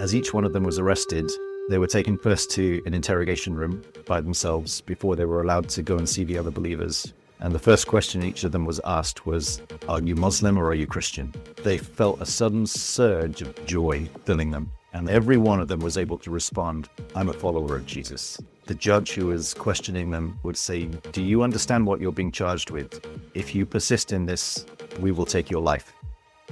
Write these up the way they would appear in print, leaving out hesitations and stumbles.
As each one of them was arrested, they were taken first to an interrogation room by themselves before they were allowed to go and see the other believers. And the first question each of them was asked was, "Are you Muslim or are you Christian?" They felt a sudden surge of joy filling them. And every one of them was able to respond, "I'm a follower of Jesus." The judge who was questioning them would say, "Do you understand what you're being charged with? If you persist in this, we will take your life."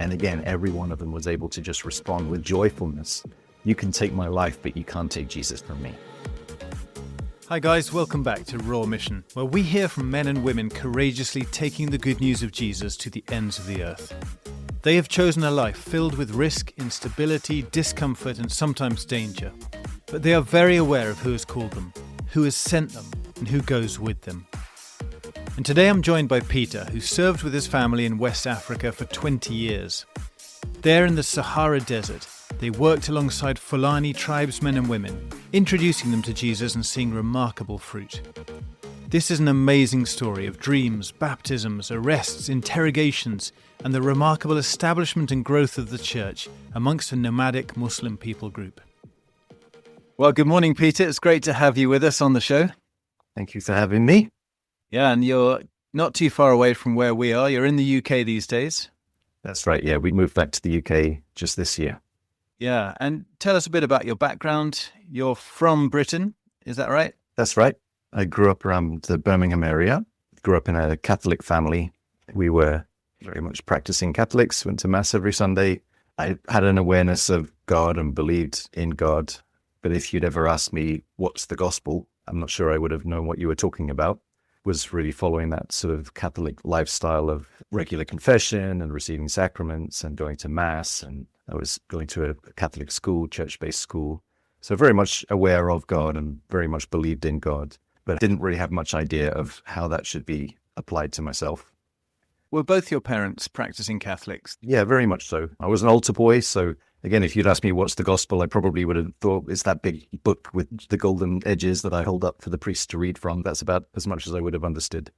And again, every one of them was able to just respond with joyfulness. "You can take my life, but you can't take Jesus from me." Hi guys, welcome back to Raw Mission, where we hear from men and women courageously taking the good news of Jesus to the ends of the earth. They have chosen a life filled with risk, instability, discomfort, and sometimes danger. But they are very aware of who has called them, who has sent them, and who goes with them. And today I'm joined by Peter, who served with his family in West Africa for 20 years. There in the Sahara Desert, they worked alongside Fulani tribesmen and women, introducing them to Jesus and seeing remarkable fruit. This is an amazing story of dreams, baptisms, arrests, interrogations, and the remarkable establishment and growth of the church amongst a nomadic Muslim people group. Well, good morning, Peter. It's great to have you with us on the show. Thank you for having me. Yeah, and you're not too far away from where we are. You're in the UK these days. That's right. Yeah, we moved back to the UK just this year. Yeah, and tell us a bit about your background. You're from Britain, is that right? That's right. I grew up around the Birmingham area, grew up in a Catholic family. We were very much practicing Catholics, went to Mass every Sunday. I had an awareness of God and believed in God. But if you'd ever asked me, what's the gospel? I'm not sure I would have known what you were talking about. Was really following that sort of Catholic lifestyle of regular confession and receiving sacraments and going to Mass. And I was going to a Catholic school, church-based school. So very much aware of God and very much believed in God, but didn't really have much idea of how that should be applied to myself. Were both your parents practicing Catholics? Yeah, very much so. I was an altar boy, so again, if you'd asked me what's the gospel, I probably would have thought it's that big book with the golden edges that I hold up for the priest to read from. That's about as much as I would have understood.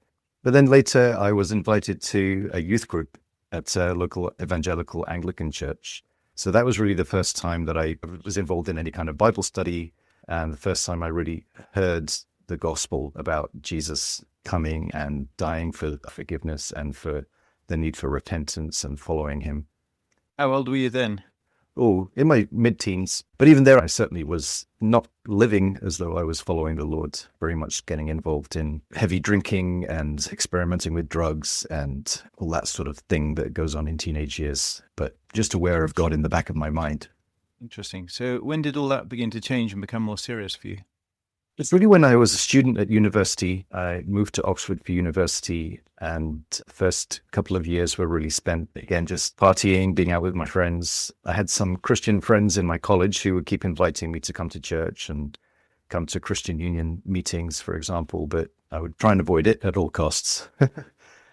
But then later I was invited to a youth group at a local evangelical Anglican church. So that was really the first time that I was involved in any kind of Bible study, and the first time I really heard the gospel about Jesus coming and dying for forgiveness and for the need for repentance and following him. How old were you then? Oh, in my mid-teens. But even there, I certainly was not living as though I was following the Lord, very much getting involved in heavy drinking and experimenting with drugs and all that sort of thing that goes on in teenage years, but just aware of God in the back of my mind. Interesting. So when did all that begin to change and become more serious for you? It's really when I was a student at university. I moved to Oxford for university, and the first couple of years were really spent, again, just partying, being out with my friends. I had some Christian friends in my college who would keep inviting me to come to church and come to Christian Union meetings, for example, but I would try and avoid it at all costs,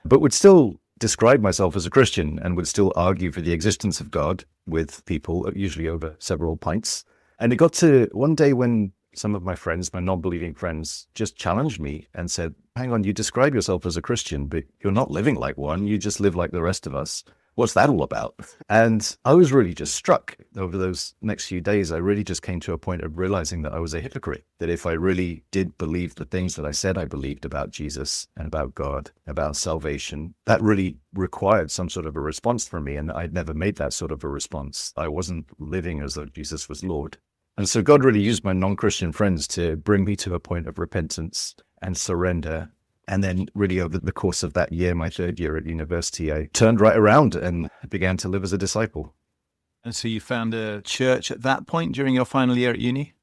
but would still describe myself as a Christian and would still argue for the existence of God with people, usually over several pints. And it got to one day when some of my friends, my non-believing friends, just challenged me and said, "Hang on, you describe yourself as a Christian, but you're not living like one. You just live like the rest of us. What's that all about?" And I was really just struck over those next few days. I really just came to a point of realizing that I was a hypocrite, that if I really did believe the things that I said I believed about Jesus and about God, about salvation, that really required some sort of a response from me. And I'd never made that sort of a response. I wasn't living as though Jesus was Lord. And so God really used my non-Christian friends to bring me to a point of repentance and surrender. And then really over the course of that year, my third year at university, I turned right around and began to live as a disciple. And so you found a church at that point during your final year at uni?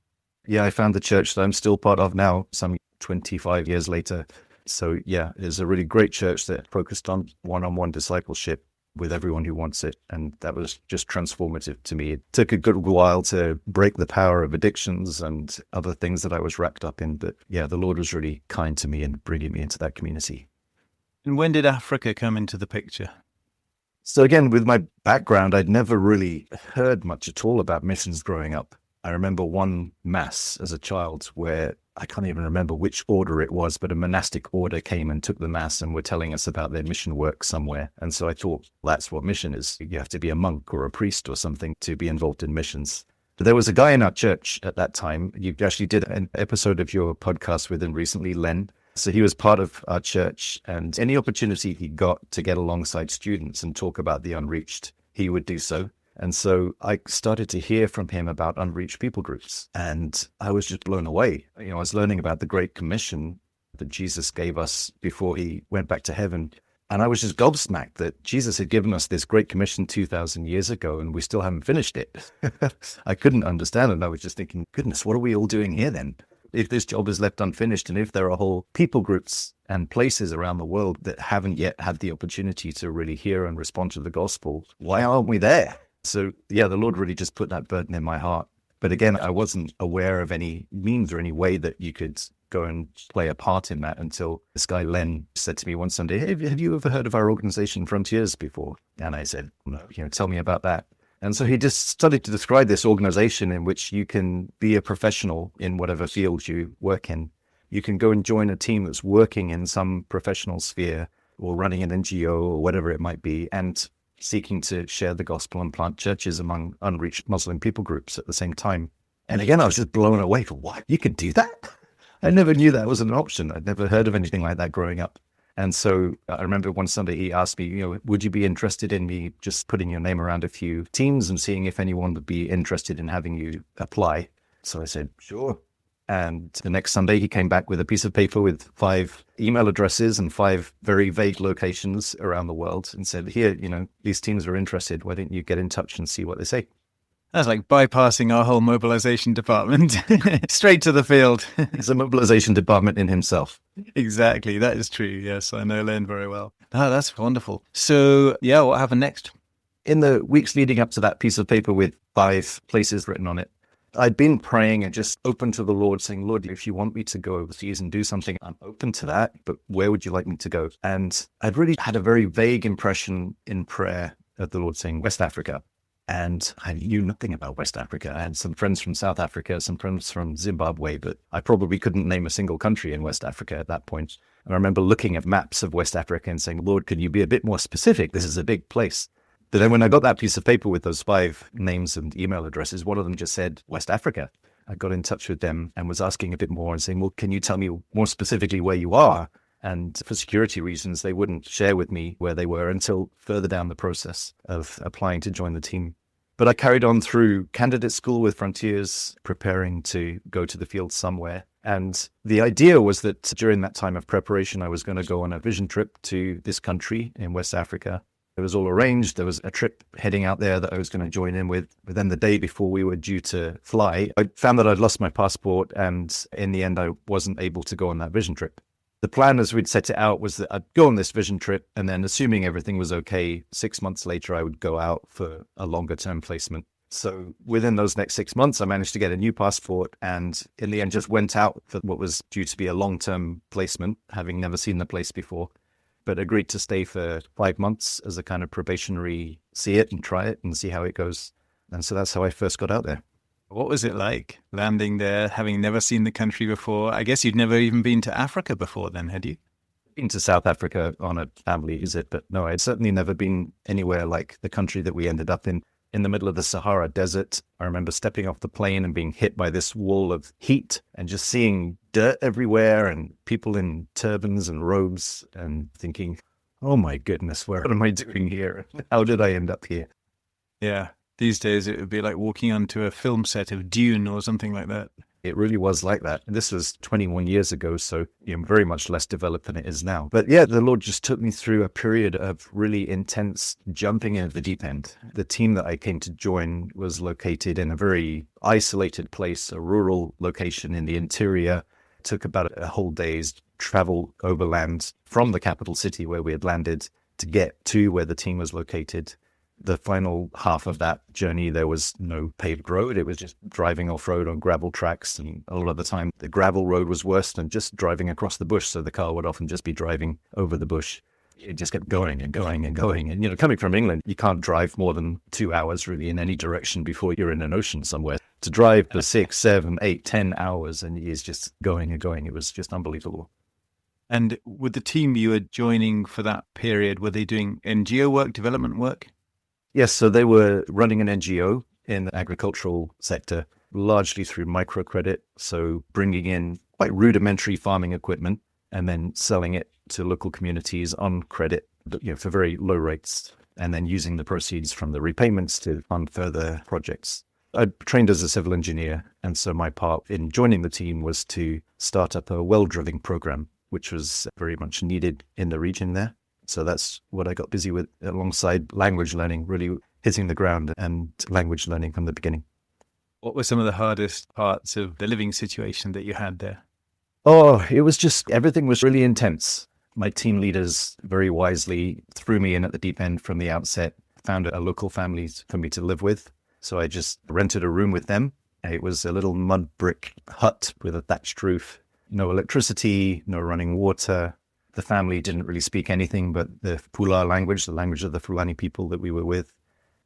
Yeah, I found the church that I'm still part of now, some 25 years later. So yeah, it's a really great church that focused on one-on-one discipleship with everyone who wants it. And that was just transformative to me. It took a good while to break the power of addictions and other things that I was wrapped up in. But yeah, the Lord was really kind to me in bringing me into that community. And when did Africa come into the picture? So again, with my background, I'd never really heard much at all about missions growing up. I remember one mass as a child where I can't even remember which order it was, but a monastic order came and took the mass and were telling us about their mission work somewhere. And so I thought, that's what mission is. You have to be a monk or a priest or something to be involved in missions. There was a guy in our church at that time. You actually did an episode of your podcast with him recently, Len. So he was part of our church, and any opportunity he got to get alongside students and talk about the unreached, he would do so. And so I started to hear from him about unreached people groups, and I was just blown away. I was learning about the Great Commission that Jesus gave us before he went back to heaven. And I was just gobsmacked that Jesus had given us this Great Commission 2,000 years ago, and we still haven't finished it. I couldn't understand it. I was just thinking, goodness, what are we all doing here then? If this job is left unfinished, and if there are whole people groups and places around the world that haven't yet had the opportunity to really hear and respond to the gospel, why aren't we there? So yeah, the Lord really just put that burden in my heart. But again, I wasn't aware of any means or any way that you could go and play a part in that until this guy Len said to me one Sunday, "Hey, have you ever heard of our organization Frontiers before?" And I said, "No, tell me about that." And so he just started to describe this organization in which you can be a professional in whatever field you work in. You can go and join a team that's working in some professional sphere or running an NGO or whatever it might be, and seeking to share the gospel and plant churches among unreached Muslim people groups at the same time. And again, I was just blown away for what? You could do that? I never knew that was an option. I'd never heard of anything like that growing up. And so I remember one Sunday he asked me, would you be interested in me just putting your name around a few teams and seeing if anyone would be interested in having you apply? So I said, sure. And the next Sunday he came back with a piece of paper with 5 email addresses and 5 very vague locations around the world and said, here, these teams are interested. Why don't you get in touch and see what they say? That's like bypassing our whole mobilization department, straight to the field. He's a mobilization department in himself. Exactly. That is true. Yes, I know Len very well. Oh, that's wonderful. So, yeah, what happened next? In the weeks leading up to that piece of paper with 5 places written on it, I'd been praying and just open to the Lord, saying, Lord, if you want me to go overseas and do something, I'm open to that, but where would you like me to go? And I'd really had a very vague impression in prayer of the Lord saying, West Africa. And I knew nothing about West Africa. I had some friends from South Africa, some friends from Zimbabwe, but I probably couldn't name a single country in West Africa at that point. And I remember looking at maps of West Africa and saying, Lord, could you be a bit more specific? This is a big place. But then when I got that piece of paper with those 5 names and email addresses, one of them just said West Africa. I got in touch with them and was asking a bit more and saying, well, can you tell me more specifically where you are? And for security reasons, they wouldn't share with me where they were until further down the process of applying to join the team. But I carried on through candidate school with Frontiers, preparing to go to the field somewhere. And the idea was that during that time of preparation, I was going to go on a vision trip to this country in West Africa. It was all arranged. There was a trip heading out there that I was going to join in with. But then the day before we were due to fly, I found that I'd lost my passport. And in the end, I wasn't able to go on that vision trip. The plan as we'd set it out was that I'd go on this vision trip, and then assuming everything was okay, 6 months later, I would go out for a longer term placement. So within those next 6 months, I managed to get a new passport, and in the end just went out for what was due to be a long-term placement, having never seen the place before, but agreed to stay for 5 months as a kind of probationary, see it and try it and see how it goes. And so that's how I first got out there. What was it like landing there, having never seen the country before? I guess you'd never even been to Africa before then, had you? Been to South Africa on a family visit, but no, I'd certainly never been anywhere like the country that we ended up in the middle of the Sahara desert. I remember stepping off the plane and being hit by this wall of heat and just seeing dirt everywhere and people in turbans and robes and thinking, oh my goodness, what am I doing here? How did I end up here? Yeah. These days, it would be like walking onto a film set of Dune or something like that. It really was like that. This was 21 years ago, so very much less developed than it is now. But yeah, the Lord just took me through a period of really intense jumping into the deep end. The team that I came to join was located in a very isolated place, a rural location in the interior. It took about a whole day's travel overland from the capital city where we had landed to get to where the team was located. The final half of that journey, there was no paved road. It was just driving off-road on gravel tracks. And a lot of the time, the gravel road was worse than just driving across the bush. So the car would often just be driving over the bush. It just kept going and going and going. And, coming from England, you can't drive more than 2 hours really in any direction before you're in an ocean somewhere. To drive for 6, 7, 8, 10 hours and it's just going and going. It was just unbelievable. And with the team you were joining for that period, were they doing NGO work, development work? Yes, so they were running an NGO in the agricultural sector, largely through microcredit. So bringing in quite rudimentary farming equipment and then selling it to local communities on credit, for very low rates, and then using the proceeds from the repayments to fund further projects. I trained as a civil engineer, and so my part in joining the team was to start up a well drilling program, which was very much needed in the region there. So that's what I got busy with alongside language learning, really hitting the ground and language learning from the beginning. What were some of the hardest parts of the living situation that you had there? Oh, it was just, everything was really intense. My team leaders very wisely threw me in at the deep end from the outset, found a local family for me to live with. So I just rented a room with them. It was a little mud brick hut with a thatched roof, no electricity, no running water. The family didn't really speak anything but the Pula language, the language of the Fulani people that we were with.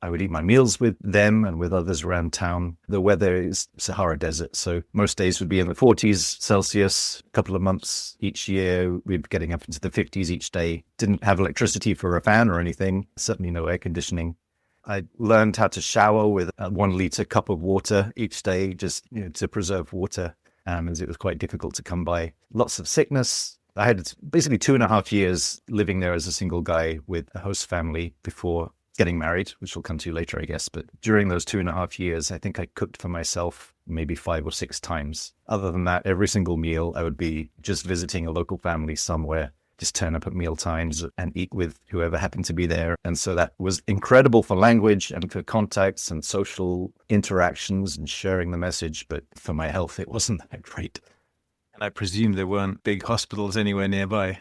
I would eat my meals with them and with others around town. The weather is Sahara desert, so most days would be in the 40s Celsius. A couple of months each year, we'd be getting up into the 50s each day. Didn't have electricity for a fan or anything, certainly no air conditioning. I learned how to shower with a 1 liter cup of water each day, just to preserve water, as it was quite difficult to come by. Lots of sickness. I had basically 2.5 years living there as a single guy with a host family before getting married, which we'll come to later, I guess. But during those 2.5 years, I think I cooked for myself maybe 5 or 6 times. Other than that, every single meal, I would be just visiting a local family somewhere, just turn up at meal times and eat with whoever happened to be there. And so that was incredible for language and for contacts and social interactions and sharing the message. But for my health, it wasn't that great. And I presume there weren't big hospitals anywhere nearby.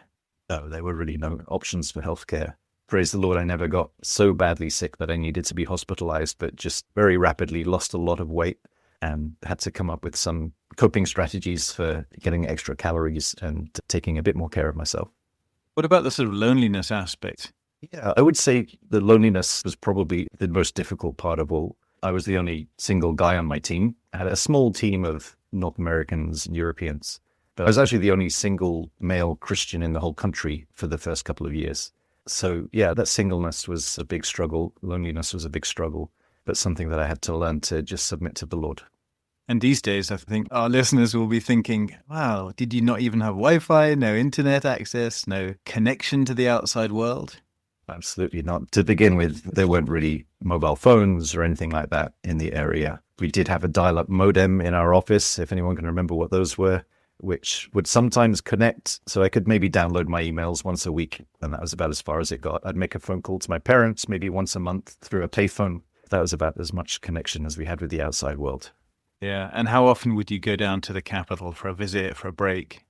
No, there were really no options for healthcare. Praise the Lord, I never got so badly sick that I needed to be hospitalized, but just very rapidly lost a lot of weight and had to come up with some coping strategies for getting extra calories and taking a bit more care of myself. What about the sort of loneliness aspect? Yeah, I would say the loneliness was probably the most difficult part of all. I was the only single guy on my team. I had a small team of North Americans and Europeans, but I was actually the only single male Christian in the whole country for the first couple of years. So yeah, that singleness was a big struggle. Loneliness was a big struggle, but something that I had to learn to just submit to the Lord. And these days, I think our listeners will be thinking, wow, did you not even have Wi-Fi, no internet access, no connection to the outside world? Absolutely not. To begin with, there weren't really mobile phones or anything like that in the area. We did have a dial-up modem in our office, if anyone can remember what those were, which would sometimes connect. So I could maybe download my emails once a week, and that was about as far as it got. I'd make a phone call to my parents maybe once a month through a payphone. That was about as much connection as we had with the outside world. Yeah. And how often would you go down to the capital for a visit, for a break?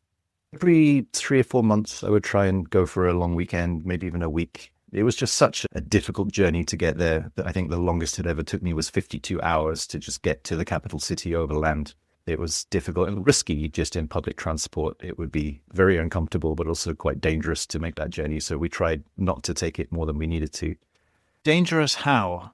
Every 3 or 4 months, I would try and go for a long weekend, maybe even a week. It was just such a difficult journey to get there that I think the longest it ever took me was 52 hours to just get to the capital city over land. It was difficult and risky just in public transport. It would be very uncomfortable, but also quite dangerous to make that journey. So we tried not to take it more than we needed to. Dangerous how?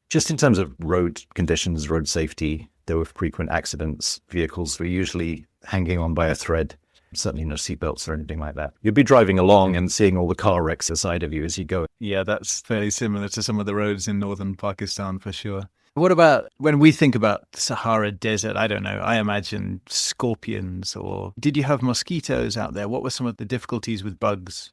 Just in terms of road conditions, road safety, there were frequent accidents. Vehicles were usually hanging on by a thread. Certainly no seatbelts or anything like that. You'd be driving along and seeing all the car wrecks aside of you as you go. Yeah, that's fairly similar to some of the roads in northern Pakistan for sure. What about when we think about Sahara Desert? I don't know. I imagine scorpions, or did you have mosquitoes out there? What were some of the difficulties with bugs?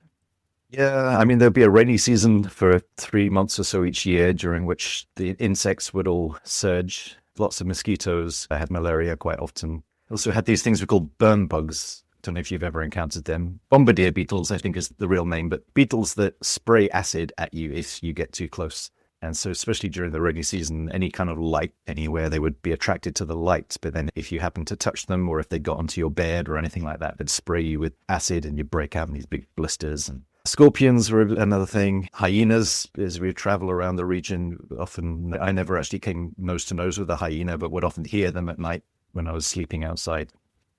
Yeah, I mean, there'd be a rainy season for 3 months or so each year, during which the insects would all surge. Lots of mosquitoes. I had malaria quite often. Also had these things we call burn bugs. Don't know if you've ever encountered them. Bombardier beetles, I think, is the real name, but beetles that spray acid at you if you get too close. And so especially during the rainy season, any kind of light anywhere, they would be attracted to the light. But then if you happen to touch them, or if they got onto your bed or anything like that, they'd spray you with acid and you break out in these big blisters. And scorpions were another thing. Hyenas, as we travel around the region, often, I never actually came nose to nose with a hyena, but would often hear them at night when I was sleeping outside.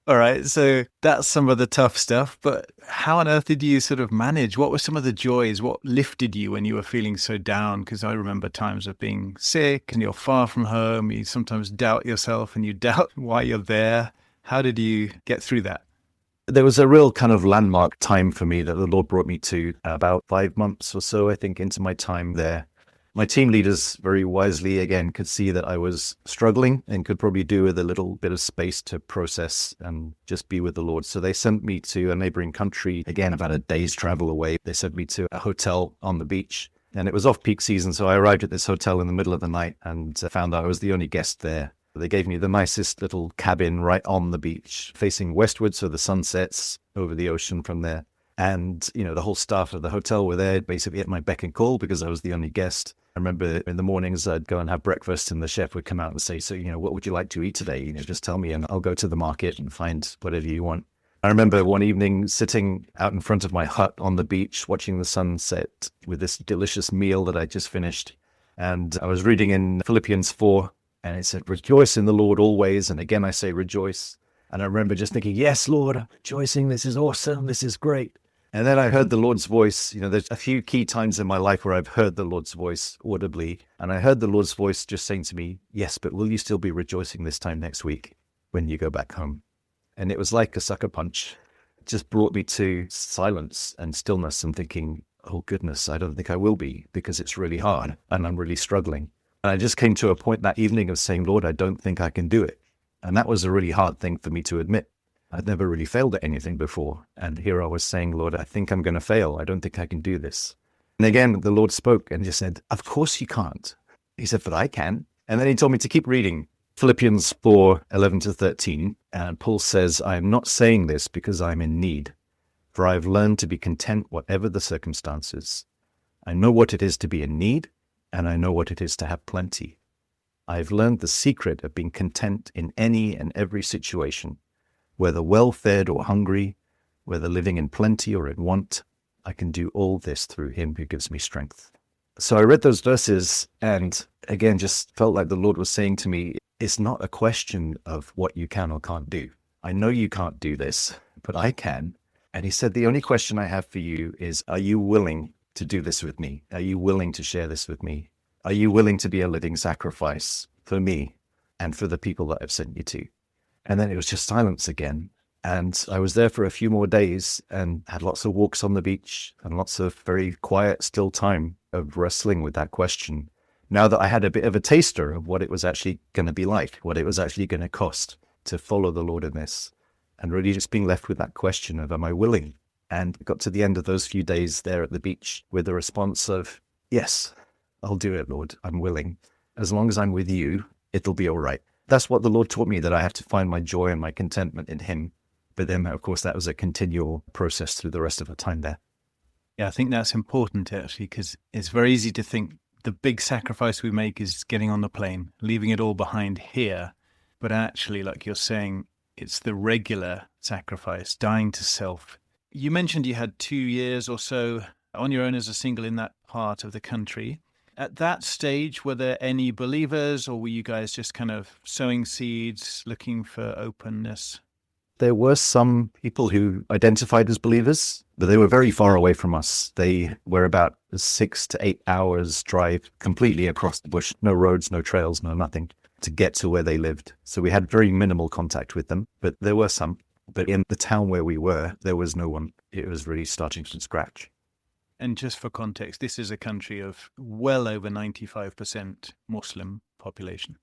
All right, so that's some of the tough stuff, but how on earth did you sort of manage? What were some of the joys? What lifted you when you were feeling so down? Because I remember times of being sick and you're far from home. You sometimes doubt yourself and you doubt why you're there. How did you get through that? There was a real kind of landmark time for me that the Lord brought me to about 5 months or so, I think, into my time there. My team leaders very wisely, again, could see that I was struggling and could probably do with a little bit of space to process and just be with the Lord. So they sent me to a neighboring country, again, about a day's travel away. They sent me to a hotel on the beach. And it was off-peak season, so I arrived at this hotel in the middle of the night and found that I was the only guest there. They gave me the nicest little cabin right on the beach, facing westward, so the sun sets over the ocean from there. And, the whole staff of the hotel were there basically at my beck and call because I was the only guest. I remember in the mornings I'd go and have breakfast and the chef would come out and say, so, what would you like to eat today? Just tell me and I'll go to the market and find whatever you want. I remember one evening sitting out in front of my hut on the beach, watching the sunset with this delicious meal that I just finished. And I was reading in Philippians 4, and it said, rejoice in the Lord always. And again, I say rejoice. And I remember just thinking, yes, Lord, I'm rejoicing. This is awesome. This is great. And then I heard the Lord's voice. There's a few key times in my life where I've heard the Lord's voice audibly. And I heard the Lord's voice just saying to me, yes, but will you still be rejoicing this time next week when you go back home? And it was like a sucker punch. It just brought me to silence and stillness and thinking, oh goodness, I don't think I will be because it's really hard and I'm really struggling. And I just came to a point that evening of saying, Lord, I don't think I can do it. And that was a really hard thing for me to admit. I'd never really failed at anything before. And here I was saying, Lord, I think I'm going to fail. I don't think I can do this. And again, the Lord spoke and just said, of course you can't. He said, but I can. And then he told me to keep reading Philippians 4:11-13. And Paul says, I am not saying this because I'm in need, for I have learned to be content whatever the circumstances. I know what it is to be in need, and I know what it is to have plenty. I have learned the secret of being content in any and every situation, whether well-fed or hungry, whether living in plenty or in want. I can do all this through him who gives me strength. So I read those verses and again just felt like the Lord was saying to me, it's not a question of what you can or can't do. I know you can't do this, but I can. And he said, the only question I have for you is, are you willing to do this with me? Are you willing to share this with me? Are you willing to be a living sacrifice for me and for the people that I've sent you to? And then it was just silence again. And I was there for a few more days and had lots of walks on the beach and lots of very quiet, still time of wrestling with that question. Now that I had a bit of a taster of what it was actually going to be like, what it was actually going to cost to follow the Lord in this, and really just being left with that question of, am I willing? And got to the end of those few days there at the beach with the response of, yes, I'll do it, Lord. I'm willing. As long as I'm with you, it'll be all right. That's what the Lord taught me, that I have to find my joy and my contentment in him. But then, of course, that was a continual process through the rest of the time there. Yeah, I think that's important, actually, because it's very easy to think the big sacrifice we make is getting on the plane, leaving it all behind here. But actually, like you're saying, it's the regular sacrifice, dying to self. You mentioned you had 2 years or so on your own as a single in that part of the country. At that stage, were there any believers, or were you guys just kind of sowing seeds, looking for openness? There were some people who identified as believers, but they were very far away from us. They were about 6 to 8 hours drive completely across the bush, no roads, no trails, no nothing, to get to where they lived. So we had very minimal contact with them, but there were some. But in the town where we were, there was no one. It was really starting from scratch. And just for context, this is a country of well over 95% Muslim population.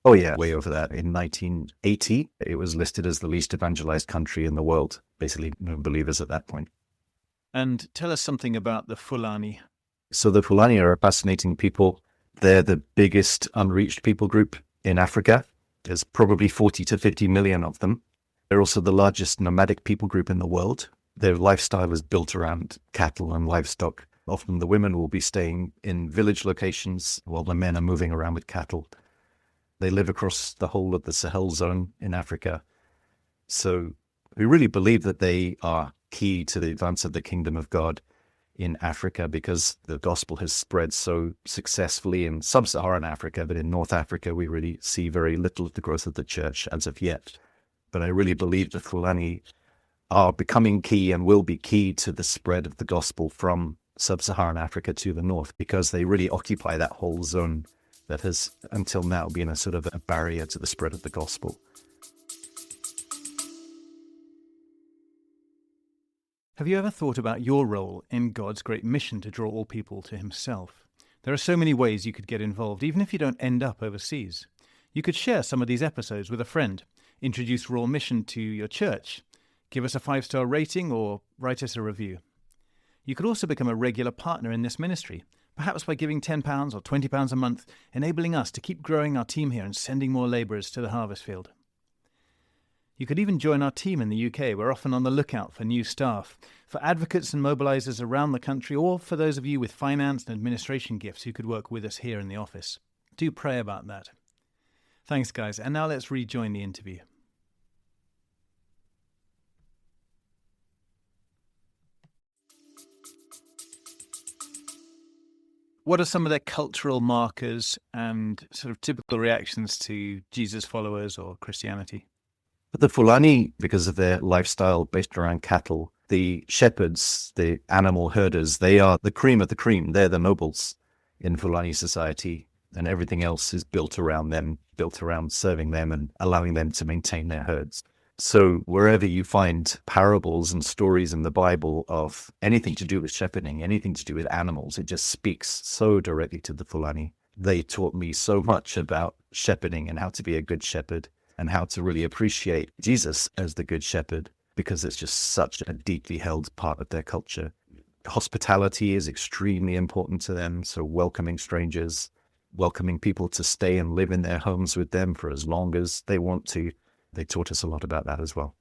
Oh yeah, way over that. In 1980, it was listed as the least evangelized country in the world. Basically, no believers at that point. And tell us something about the Fulani. So the Fulani are a fascinating people. They're the biggest unreached people group in Africa. There's probably 40 to 50 million of them. They're also the largest nomadic people group in the world. Their lifestyle is built around cattle and livestock. Often the women will be staying in village locations while the men are moving around with cattle. They live across the whole of the Sahel zone in Africa. So we really believe that they are key to the advance of the kingdom of God in Africa, because the gospel has spread so successfully in sub-Saharan Africa, but in North Africa, we really see very little of the growth of the church as of yet. But I really believe the Fulani are becoming key and will be key to the spread of the gospel from sub-Saharan Africa to the north, because they really occupy that whole zone that has until now been a sort of a barrier to the spread of the gospel. Have you ever thought about your role in God's great mission to draw all people to himself? There are so many ways you could get involved, even if you don't end up overseas. You could share some of these episodes with a friend, introduce Raw Mission to your church, give us a 5-star rating, or write us a review. You could also become a regular partner in this ministry, perhaps by giving £10 or £20 a month, enabling us to keep growing our team here and sending more labourers to the harvest field. You could even join our team in the UK. We're often on the lookout for new staff, for advocates and mobilisers around the country, or for those of you with finance and administration gifts who could work with us here in the office. Do pray about that. Thanks, guys. And now let's rejoin the interview. What are some of their cultural markers and sort of typical reactions to Jesus followers or Christianity? But the Fulani, because of their lifestyle based around cattle, the shepherds, the animal herders, they are the cream of the cream. They're the nobles in Fulani society, and everything else is built around them, built around serving them and allowing them to maintain their herds. So wherever you find parables and stories in the Bible of anything to do with shepherding, anything to do with animals, it just speaks so directly to the Fulani. They taught me so much about shepherding and how to be a good shepherd and how to really appreciate Jesus as the good shepherd, because it's just such a deeply held part of their culture. Hospitality is extremely important to them, so welcoming strangers, welcoming people to stay and live in their homes with them for as long as they want to. They taught us a lot about that as well.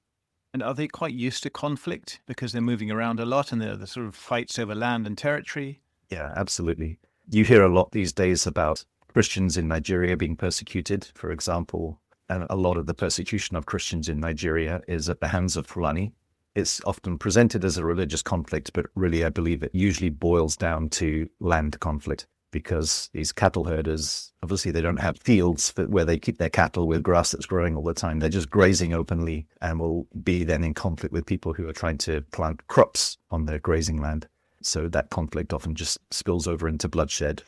And are they quite used to conflict because they're moving around a lot and the sort of fights over land and territory? Yeah, absolutely. You hear a lot these days about Christians in Nigeria being persecuted, for example. And a lot of the persecution of Christians in Nigeria is at the hands of Fulani. It's often presented as a religious conflict, but really I believe it usually boils down to land conflict, because these cattle herders, obviously they don't have fields where they keep their cattle with grass that's growing all the time. They're just grazing openly and will be then in conflict with people who are trying to plant crops on their grazing land. So that conflict often just spills over into bloodshed.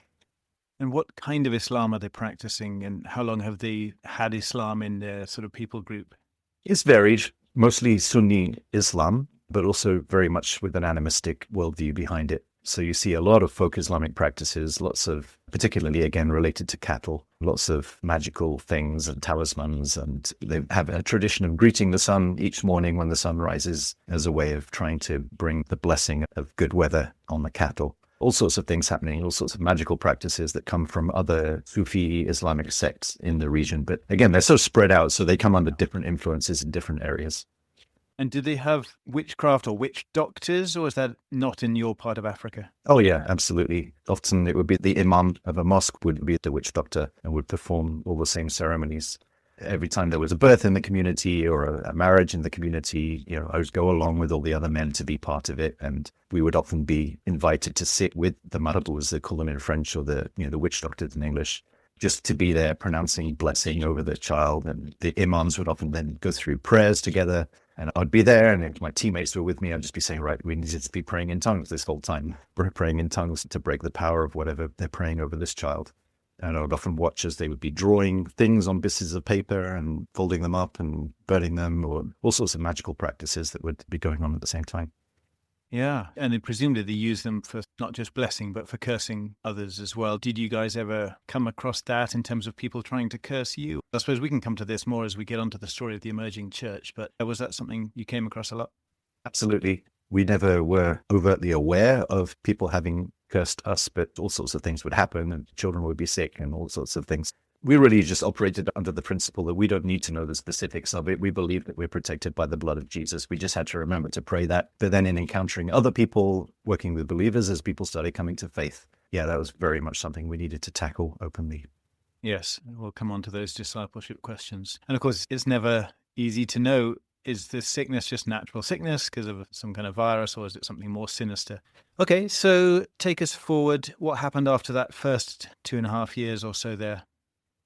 And what kind of Islam are they practicing, and how long have they had Islam in their sort of people group? It's varied, mostly Sunni Islam, but also very much with an animistic worldview behind it. So you see a lot of folk Islamic practices, lots of, particularly again related to cattle, lots of magical things and talismans, and they have a tradition of greeting the sun each morning when the sun rises as a way of trying to bring the blessing of good weather on the cattle. All sorts of things happening, all sorts of magical practices that come from other Sufi Islamic sects in the region. But again, they're so spread out, so they come under different influences in different areas. And do they have witchcraft or witch doctors, or is that not in your part of Africa? Oh yeah, absolutely. Often it would be the imam of a mosque would be the witch doctor and would perform all the same ceremonies. Every time there was a birth in the community or a marriage in the community, I would go along with all the other men to be part of it. And we would often be invited to sit with the marabu, as they call them in French, or the witch doctors in English, just to be there pronouncing blessing over the child. And the imams would often then go through prayers together. And I'd be there, and if my teammates were with me, I'd just be saying, right, we need to be praying in tongues this whole time. We're praying in tongues to break the power of whatever they're praying over this child. And I would often watch as they would be drawing things on pieces of paper and folding them up and burning them, or all sorts of magical practices that would be going on at the same time. Yeah. And then presumably they use them for not just blessing, but for cursing others as well. Did you guys ever come across that in terms of people trying to curse you? I suppose we can come to this more as we get onto the story of the emerging church, but was that something you came across a lot? Absolutely. We never were overtly aware of people having cursed us, but all sorts of things would happen and children would be sick and all sorts of things. We really just operated under the principle that we don't need to know the specifics of it. We believe that we're protected by the blood of Jesus. We just had to remember to pray that. But then in encountering other people, working with believers as people started coming to faith, yeah, that was very much something we needed to tackle openly. Yes, we'll come on to those discipleship questions. And of course, it's never easy to know, is this sickness just natural sickness because of some kind of virus, or is it something more sinister? Okay, so take us forward. What happened after that first 2.5 years or so there?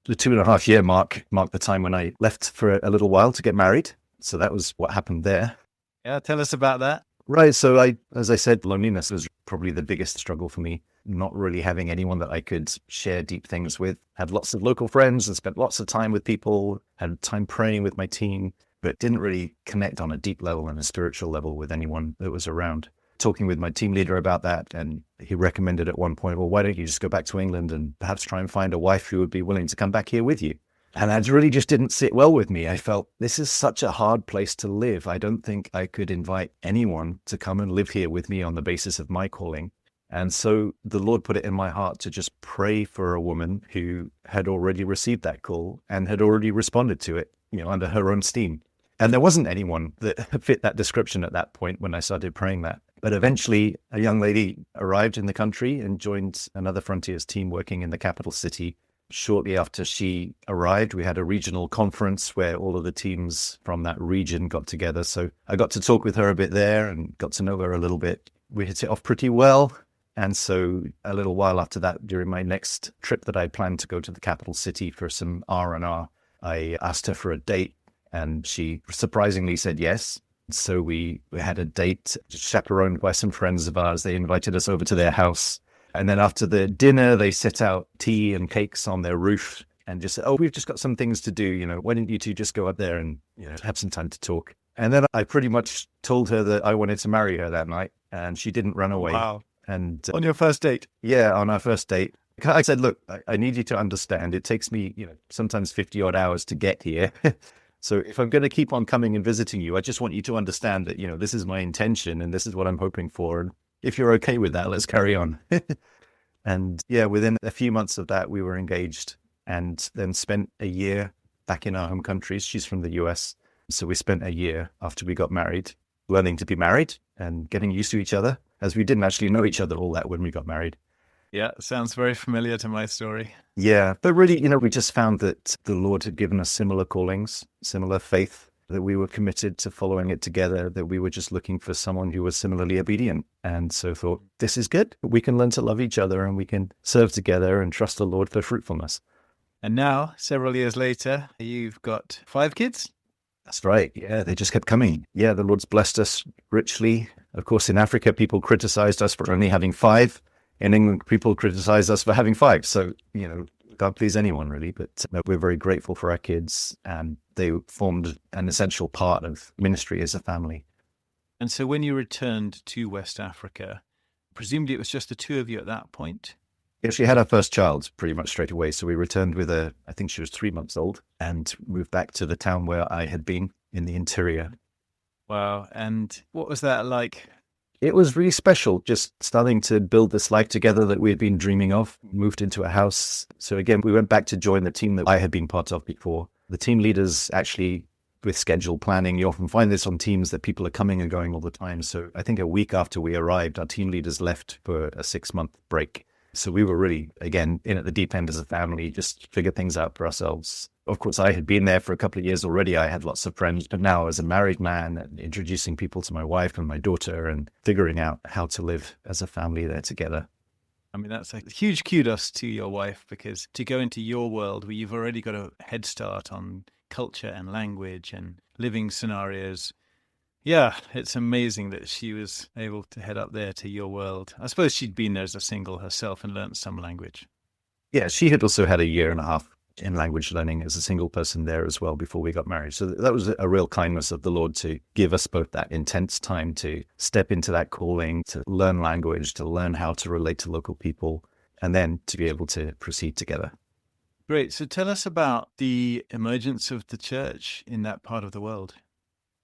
The 2.5 year marked the time when I left for a little while to get married. So that was what happened there. Yeah, tell us about that. Right. So as I said, loneliness was probably the biggest struggle for me. Not really having anyone that I could share deep things with. Had lots of local friends and spent lots of time with people, had time praying with my team, but didn't really connect on a deep level and a spiritual level with anyone that was around. talking with my team leader about that. And he recommended at one point, well, why don't you just go back to England and perhaps try and find a wife who would be willing to come back here with you? And that really just didn't sit well with me. I felt this is such a hard place to live. I don't think I could invite anyone to come and live here with me on the basis of my calling. And so the Lord put it in my heart to just pray for a woman who had already received that call and had already responded to it, under her own steam. And there wasn't anyone that fit that description at that point when I started praying that. But eventually a young lady arrived in the country and joined another Frontiers team working in the capital city. Shortly after she arrived, we had a regional conference where all of the teams from that region got together. So I got to talk with her a bit there and got to know her a little bit. We hit it off pretty well. And so a little while after that, during my next trip that I planned to go to the capital city for some R&R, I asked her for a date and she surprisingly said yes. So we had a date chaperoned by some friends of ours. They invited us over to their house. And then after the dinner, they set out tea and cakes on their roof and just said, oh, we've just got some things to do. Why didn't you two just go up there and have some time to talk? And then I pretty much told her that I wanted to marry her that night and she didn't run away. Wow. And on your first date? Yeah, on our first date. I said, look, I need you to understand. It takes me, sometimes 50 odd hours to get here. So if I'm going to keep on coming and visiting you, I just want you to understand that, this is my intention and this is what I'm hoping for. And if you're okay with that, let's carry on. And yeah, within a few months of that, we were engaged and then spent a year back in our home countries. She's from the US. So we spent a year after we got married, learning to be married and getting used to each other, as we didn't actually know each other all that when we got married. Yeah, sounds very familiar to my story. Yeah, but really, we just found that the Lord had given us similar callings, similar faith, that we were committed to following it together, that we were just looking for someone who was similarly obedient. And so thought, this is good. We can learn to love each other and we can serve together and trust the Lord for fruitfulness. And now, several years later, you've got 5 kids? That's right. Yeah, they just kept coming. Yeah, the Lord's blessed us richly. Of course, in Africa, people criticized us for only having 5. In England, people criticized us for having 5. So, can't please anyone really, but we're very grateful for our kids and they formed an essential part of ministry as a family. And so when you returned to West Africa, presumably it was just the 2 of you at that point? We actually had our first child pretty much straight away. So we returned with I think she was 3 months old and moved back to the town where I had been in the interior. Wow. And what was that like? It was really special, just starting to build this life together that we had been dreaming of, moved into a house. So again, we went back to join the team that I had been part of before. The team leaders actually, with schedule planning, you often find this on teams that people are coming and going all the time. So I think a week after we arrived, our team leaders left for a 6-month break. So we were really, again, in at the deep end as a family, just figure things out for ourselves. Of course, I had been there for a couple of years already. I had lots of friends, but now as a married man, introducing people to my wife and my daughter and figuring out how to live as a family there together. I mean, that's a huge kudos to your wife, because to go into your world where you've already got a head start on culture and language and living scenarios. Yeah, it's amazing that she was able to head up there to your world. I suppose she'd been there as a single herself and learnt some language. Yeah, she had also had a year and a half in language learning as a single person there as well before we got married. So that was a real kindness of the Lord to give us both that intense time to step into that calling, to learn language, to learn how to relate to local people, and then to be able to proceed together. Great. So tell us about the emergence of the church in that part of the world.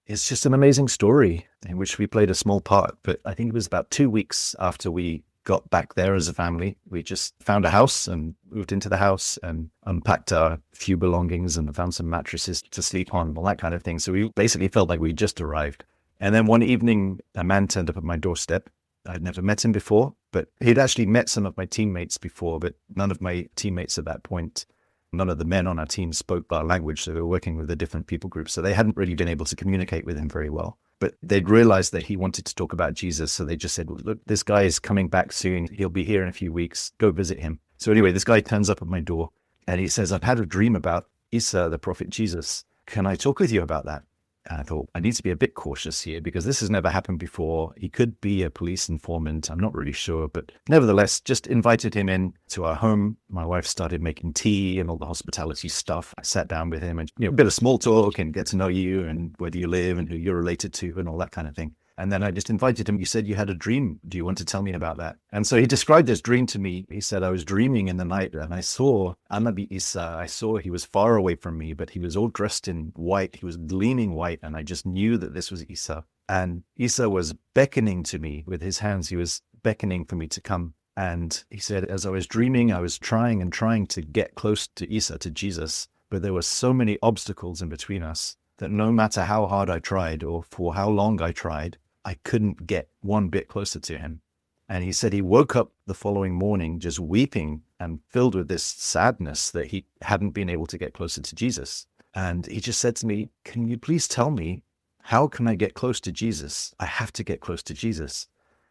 It's just an amazing story in which we played a small part, but I think it was about 2 weeks after we got back there as a family. We just found a house and moved into the house and unpacked our few belongings and found some mattresses to sleep on, all that kind of thing. So we basically felt like we just arrived. And then one evening, a man turned up at my doorstep. I'd never met him before, but he'd actually met some of my teammates before, but none of my teammates at that point, none of the men on our team spoke our language. So they were working with a different people group. So they hadn't really been able to communicate with him very well. But they'd realized that he wanted to talk about Jesus. So they just said, look, this guy is coming back soon. He'll be here in a few weeks. Go visit him. So anyway, this guy turns up at my door and he says, I've had a dream about Isa, the prophet Jesus. Can I talk with you about that? And I thought, I need to be a bit cautious here because this has never happened before. He could be a police informant. I'm not really sure. But nevertheless, just invited him in to our home. My wife started making tea and all the hospitality stuff. I sat down with him and, a bit of small talk and get to know you and where do you live and who you're related to and all that kind of thing. And then I just invited him. You said you had a dream. Do you want to tell me about that? And so he described this dream to me. He said, I was dreaming in the night and I saw Anabi Isa. I saw he was far away from me, but he was all dressed in white. He was gleaming white. And I just knew that this was Isa. And Isa was beckoning to me with his hands. He was beckoning for me to come. And he said, as I was dreaming, I was trying to get close to Isa, to Jesus. But there were so many obstacles in between us that no matter how hard I tried or for how long I tried, I couldn't get one bit closer to him. And he said he woke up the following morning just weeping and filled with this sadness that he hadn't been able to get closer to Jesus. And he just said to me, can you please tell me, how can I get close to Jesus? I have to get close to Jesus.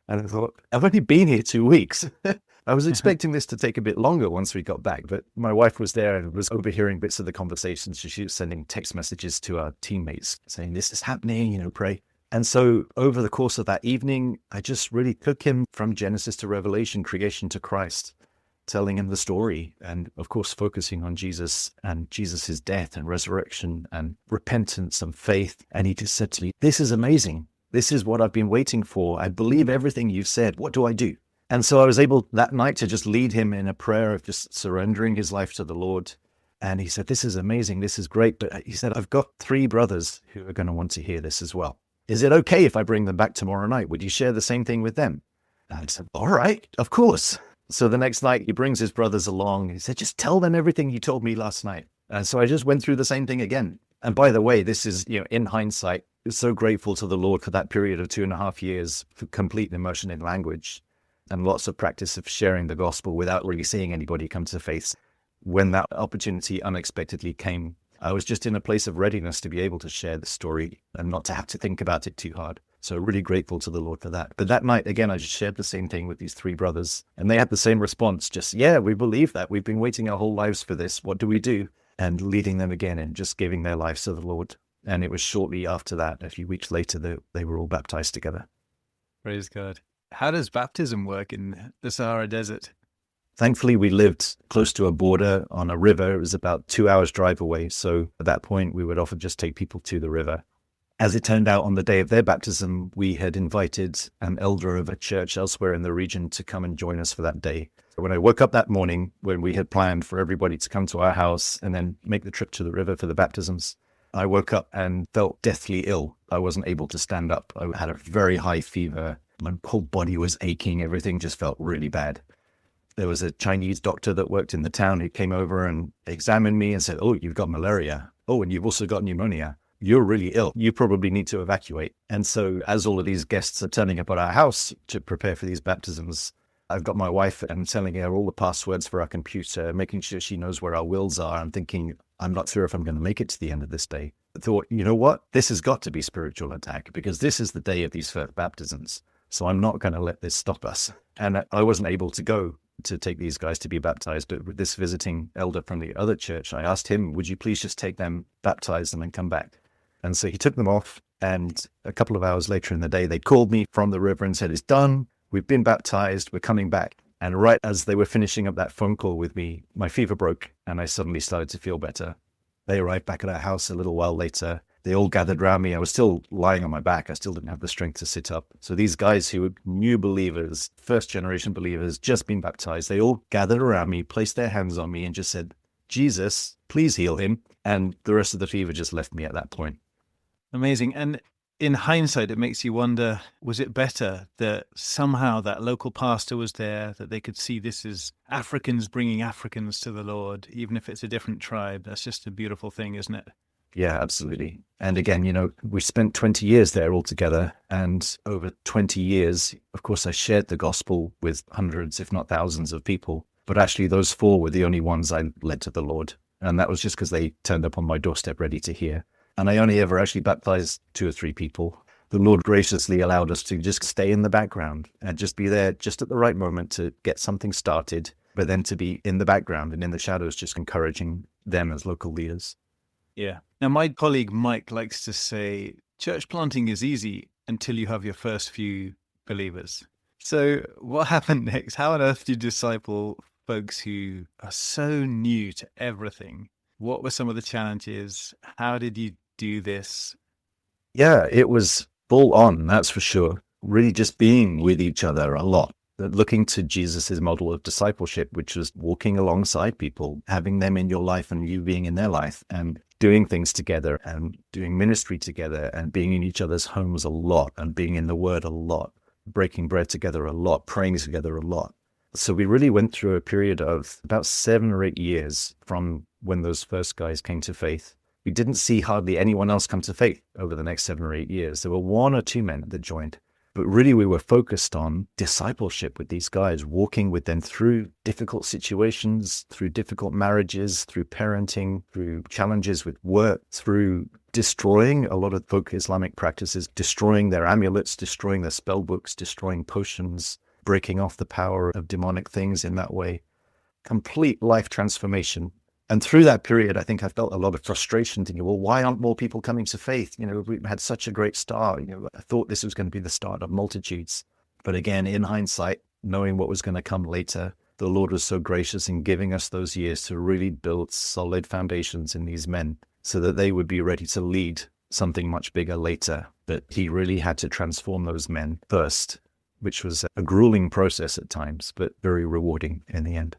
And I thought, I've only been here 2 weeks. I was expecting this to take a bit longer once we got back, but my wife was there and was overhearing bits of the conversations. So she was sending text messages to our teammates saying, this is happening, pray. And so over the course of that evening, I just really took him from Genesis to Revelation, creation to Christ, telling him the story and, of course, focusing on Jesus and Jesus's death and resurrection and repentance and faith. And he just said to me, this is amazing. This is what I've been waiting for. I believe everything you've said. What do I do? And so I was able that night to just lead him in a prayer of just surrendering his life to the Lord. And he said, this is amazing. This is great. But he said, I've got 3 brothers who are going to want to hear this as well. Is it okay if I bring them back tomorrow night? Would you share the same thing with them? And I said, all right, of course. So the next night he brings his brothers along. He said, just tell them everything you told me last night. And so I just went through the same thing again. And by the way, this is, in hindsight, so grateful to the Lord for that period of 2.5 years for complete immersion in language and lots of practice of sharing the gospel without really seeing anybody come to faith. When that opportunity unexpectedly came, I was just in a place of readiness to be able to share the story and not to have to think about it too hard. So really grateful to the Lord for that. But that night, again, I just shared the same thing with these 3 brothers. And they had the same response, just, yeah, we believe that. We've been waiting our whole lives for this. What do we do? And leading them again and just giving their lives to the Lord. And it was shortly after that, a few weeks later, that they were all baptized together. Praise God. How does baptism work in the Sahara Desert? Thankfully, we lived close to a border on a river. It was about 2 hours drive away. So at that point, we would often just take people to the river. As it turned out, on the day of their baptism, we had invited an elder of a church elsewhere in the region to come and join us for that day. So when I woke up that morning, when we had planned for everybody to come to our house and then make the trip to the river for the baptisms, I woke up and felt deathly ill. I wasn't able to stand up. I had a very high fever. My whole body was aching. Everything just felt really bad. There was a Chinese doctor that worked in the town who came over and examined me and said, oh, you've got malaria. Oh, and you've also got pneumonia. You're really ill. You probably need to evacuate. And so as all of these guests are turning up at our house to prepare for these baptisms, I've got my wife and telling her all the passwords for our computer, making sure she knows where our wills are. I'm thinking, I'm not sure if I'm going to make it to the end of this day. I thought, you know what? This has got to be spiritual attack because this is the day of these first baptisms. So I'm not going to let this stop us. And I wasn't able to go to take these guys to be baptized. But with this visiting elder from the other church, I asked him, would you please just take them, baptize them and come back? And so he took them off. And a couple of hours later in the day, they called me from the river and said, it's done. We've been baptized. We're coming back. And right as they were finishing up that phone call with me, my fever broke and I suddenly started to feel better. They arrived back at our house a little while later. They all gathered around me. I was still lying on my back. I still didn't have the strength to sit up. So these guys who were new believers, first generation believers, just been baptized, they all gathered around me, placed their hands on me and just said, Jesus, please heal him. And the rest of the fever just left me at that point. Amazing. And in hindsight, it makes you wonder, was it better that somehow that local pastor was there, that they could see this as Africans bringing Africans to the Lord, even if it's a different tribe? That's just a beautiful thing, isn't it? Yeah, absolutely. And again, we spent 20 years there all together. And over 20 years, of course, I shared the gospel with hundreds, if not thousands of people. But actually, those 4 were the only ones I led to the Lord. And that was just because they turned up on my doorstep ready to hear. And I only ever actually baptized 2 or 3 people. The Lord graciously allowed us to just stay in the background and just be there just at the right moment to get something started, but then to be in the background and in the shadows, just encouraging them as local leaders. Yeah. Now, my colleague Mike likes to say, church planting is easy until you have your first few believers. So what happened next? How on earth do you disciple folks who are so new to everything? What were some of the challenges? How did you do this? Yeah, it was full on, that's for sure. Really just being with each other a lot. Looking to Jesus's model of discipleship, which was walking alongside people, having them in your life and you being in their life, and doing things together and doing ministry together and being in each other's homes a lot and being in the Word a lot, breaking bread together a lot, praying together a lot. So we really went through a period of about 7 or 8 years from when those first guys came to faith. We didn't see hardly anyone else come to faith over the next 7 or 8 years. There were 1 or 2 men that joined. But really, we were focused on discipleship with these guys, walking with them through difficult situations, through difficult marriages, through parenting, through challenges with work, through destroying a lot of folk Islamic practices, destroying their amulets, destroying their spell books, destroying potions, breaking off the power of demonic things in that way. Complete life transformation. And through that period, I think I felt a lot of frustration thinking, well, why aren't more people coming to faith? We had such a great start. I thought this was going to be the start of multitudes. But again, in hindsight, knowing what was going to come later, the Lord was so gracious in giving us those years to really build solid foundations in these men so that they would be ready to lead something much bigger later. But he really had to transform those men first, which was a grueling process at times, but very rewarding in the end.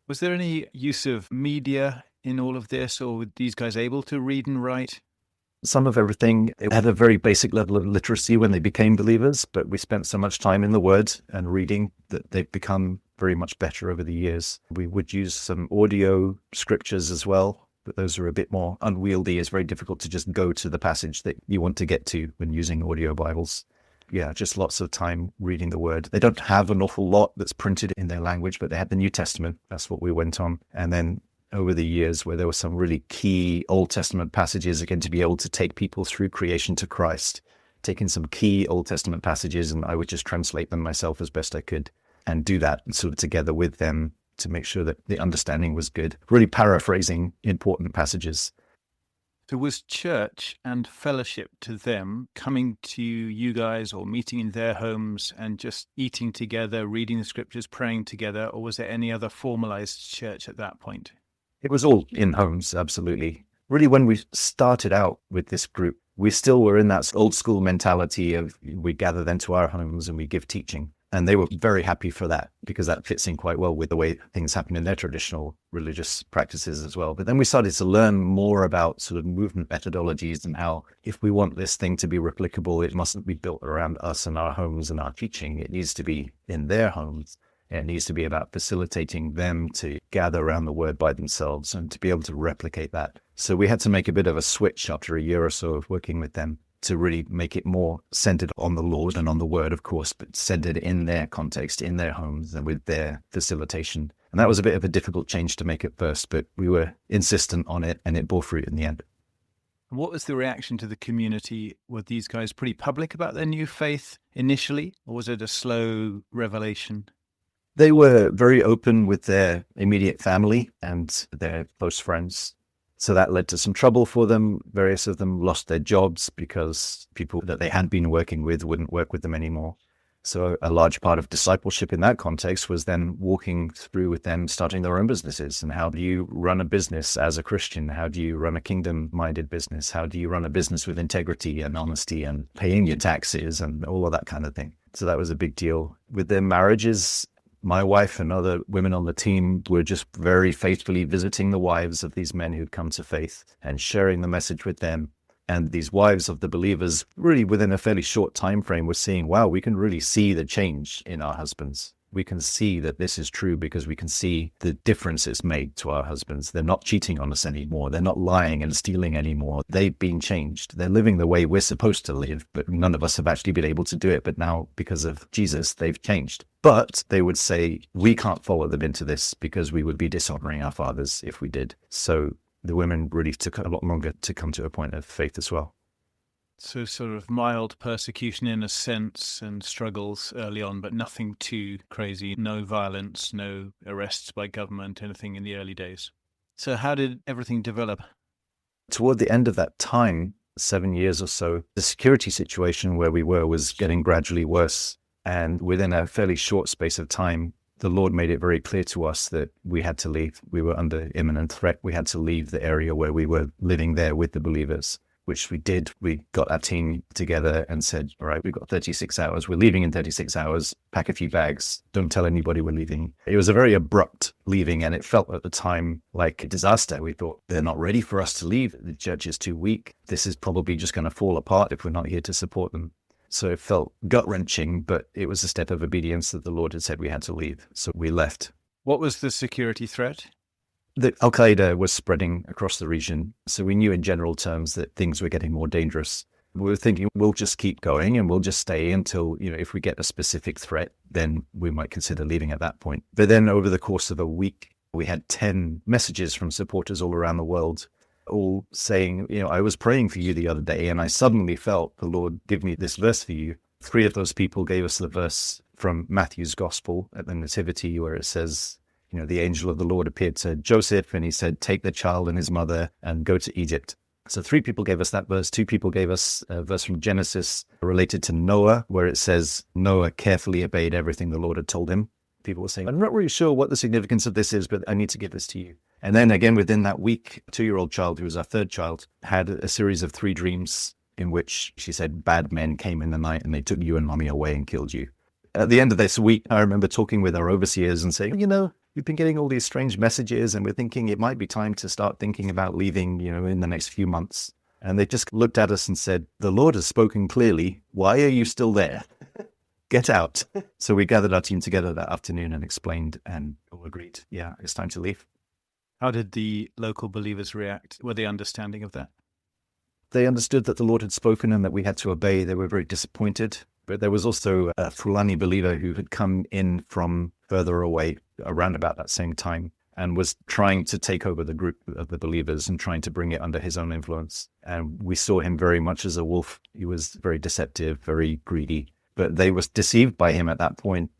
Was there any use of media in all of this, or were these guys able to read and write? Some of everything. They had a very basic level of literacy when they became believers, but we spent so much time in the Word and reading that they've become very much better over the years. We would use some audio scriptures as well, but those are a bit more unwieldy. It's very difficult to just go to the passage that you want to get to when using audio Bibles. Yeah, just lots of time reading the Word. They don't have an awful lot that's printed in their language, but they had the New Testament. That's what we went on. And then over the years where there were some really key Old Testament passages, again, to be able to take people through creation to Christ, taking some key Old Testament passages, and I would just translate them myself as best I could and do that sort of together with them to make sure that the understanding was good. Really paraphrasing important passages. So was church and fellowship to them coming to you guys or meeting in their homes and just eating together, reading the scriptures, praying together, or was there any other formalized church at that point? It was all in homes, absolutely. Really, when we started out with this group, we still were in that old school mentality of we gather them to our homes and we give teaching. And they were very happy for that because that fits in quite well with the way things happen in their traditional religious practices as well. But then we started to learn more about sort of movement methodologies and how if we want this thing to be replicable, it mustn't be built around us and our homes and our teaching. It needs to be in their homes. And it needs to be about facilitating them to gather around the Word by themselves and to be able to replicate that. So we had to make a bit of a switch after a year or so of working with them to really make it more centered on the Lord and on the Word, of course, but centered in their context, in their homes and with their facilitation. And that was a bit of a difficult change to make at first, but we were insistent on it and it bore fruit in the end. And what was the reaction to the community? Were these guys pretty public about their new faith initially, or was it a slow revelation? They were very open with their immediate family and their close friends. So that led to some trouble for them. Various of them lost their jobs because people that they had been working with wouldn't work with them anymore. So a large part of discipleship in that context was then walking through with them, starting their own businesses. And how do you run a business as a Christian? How do you run a kingdom-minded business? How do you run a business with integrity and honesty and paying your taxes and all of that kind of thing? So that was a big deal. With their marriages, my wife and other women on the team were just very faithfully visiting the wives of these men who'd come to faith and sharing the message with them. And these wives of the believers, really within a fairly short time frame, were seeing, wow, we can really see the change in our husbands. We can see that this is true because we can see the difference it's made to our husbands. They're not cheating on us anymore. They're not lying and stealing anymore. They've been changed. They're living the way we're supposed to live, but none of us have actually been able to do it. But now, because of Jesus, they've changed. But they would say, we can't follow them into this because we would be dishonoring our fathers if we did. So the women really took a lot longer to come to a point of faith as well. So sort of mild persecution in a sense and struggles early on, but nothing too crazy. No violence, no arrests by government, anything in the early days. So how did everything develop? Toward the end of that time, 7 years or so, the security situation where we were was getting gradually worse. And within a fairly short space of time, the Lord made it very clear to us that we had to leave. We were under imminent threat. We had to leave the area where we were living there with the believers. which we did. We got our team together and said, all right, we've got 36 hours. We're leaving in 36 hours. Pack a few bags. Don't tell anybody we're leaving. It was a very abrupt leaving, and it felt at the time like a disaster. We thought, they're not ready for us to leave. The church is too weak. This is probably just going to fall apart if we're not here to support them. So it felt gut-wrenching, but it was a step of obedience that the Lord had said we had to leave. So we left. What was the security threat? The Al-Qaeda was spreading across the region. So we knew in general terms that things were getting more dangerous. We were thinking we'll just keep going and we'll just stay until, if we get a specific threat, then we might consider leaving at that point. But then over the course of a week, we had 10 messages from supporters all around the world, all saying, I was praying for you the other day and I suddenly felt the Lord give me this verse for you. 3 of those people gave us the verse from Matthew's Gospel at the Nativity where it says, the angel of the Lord appeared to Joseph and he said, take the child and his mother and go to Egypt. So 3 people gave us that verse. 2 people gave us a verse from Genesis related to Noah, where it says Noah carefully obeyed everything the Lord had told him. People were saying, I'm not really sure what the significance of this is, but I need to give this to you. And then again, within that week, a 2-year-old child, who was our 3rd child, had a series of 3 dreams in which she said, bad men came in the night and they took you and mommy away and killed you. At the end of this week, I remember talking with our overseers and saying, we've been getting all these strange messages and we're thinking it might be time to start thinking about leaving, in the next few months. And they just looked at us and said, the Lord has spoken clearly. Why are you still there? Get out. So we gathered our team together that afternoon and explained and all agreed, yeah, it's time to leave. How did the local believers react? Were they understanding of that? They understood that the Lord had spoken and that we had to obey. They were very disappointed. But there was also a Fulani believer who had come in from further away around about that same time and was trying to take over the group of the believers and trying to bring it under his own influence. And we saw him very much as a wolf. He was very deceptive, very greedy, but they were deceived by him at that point.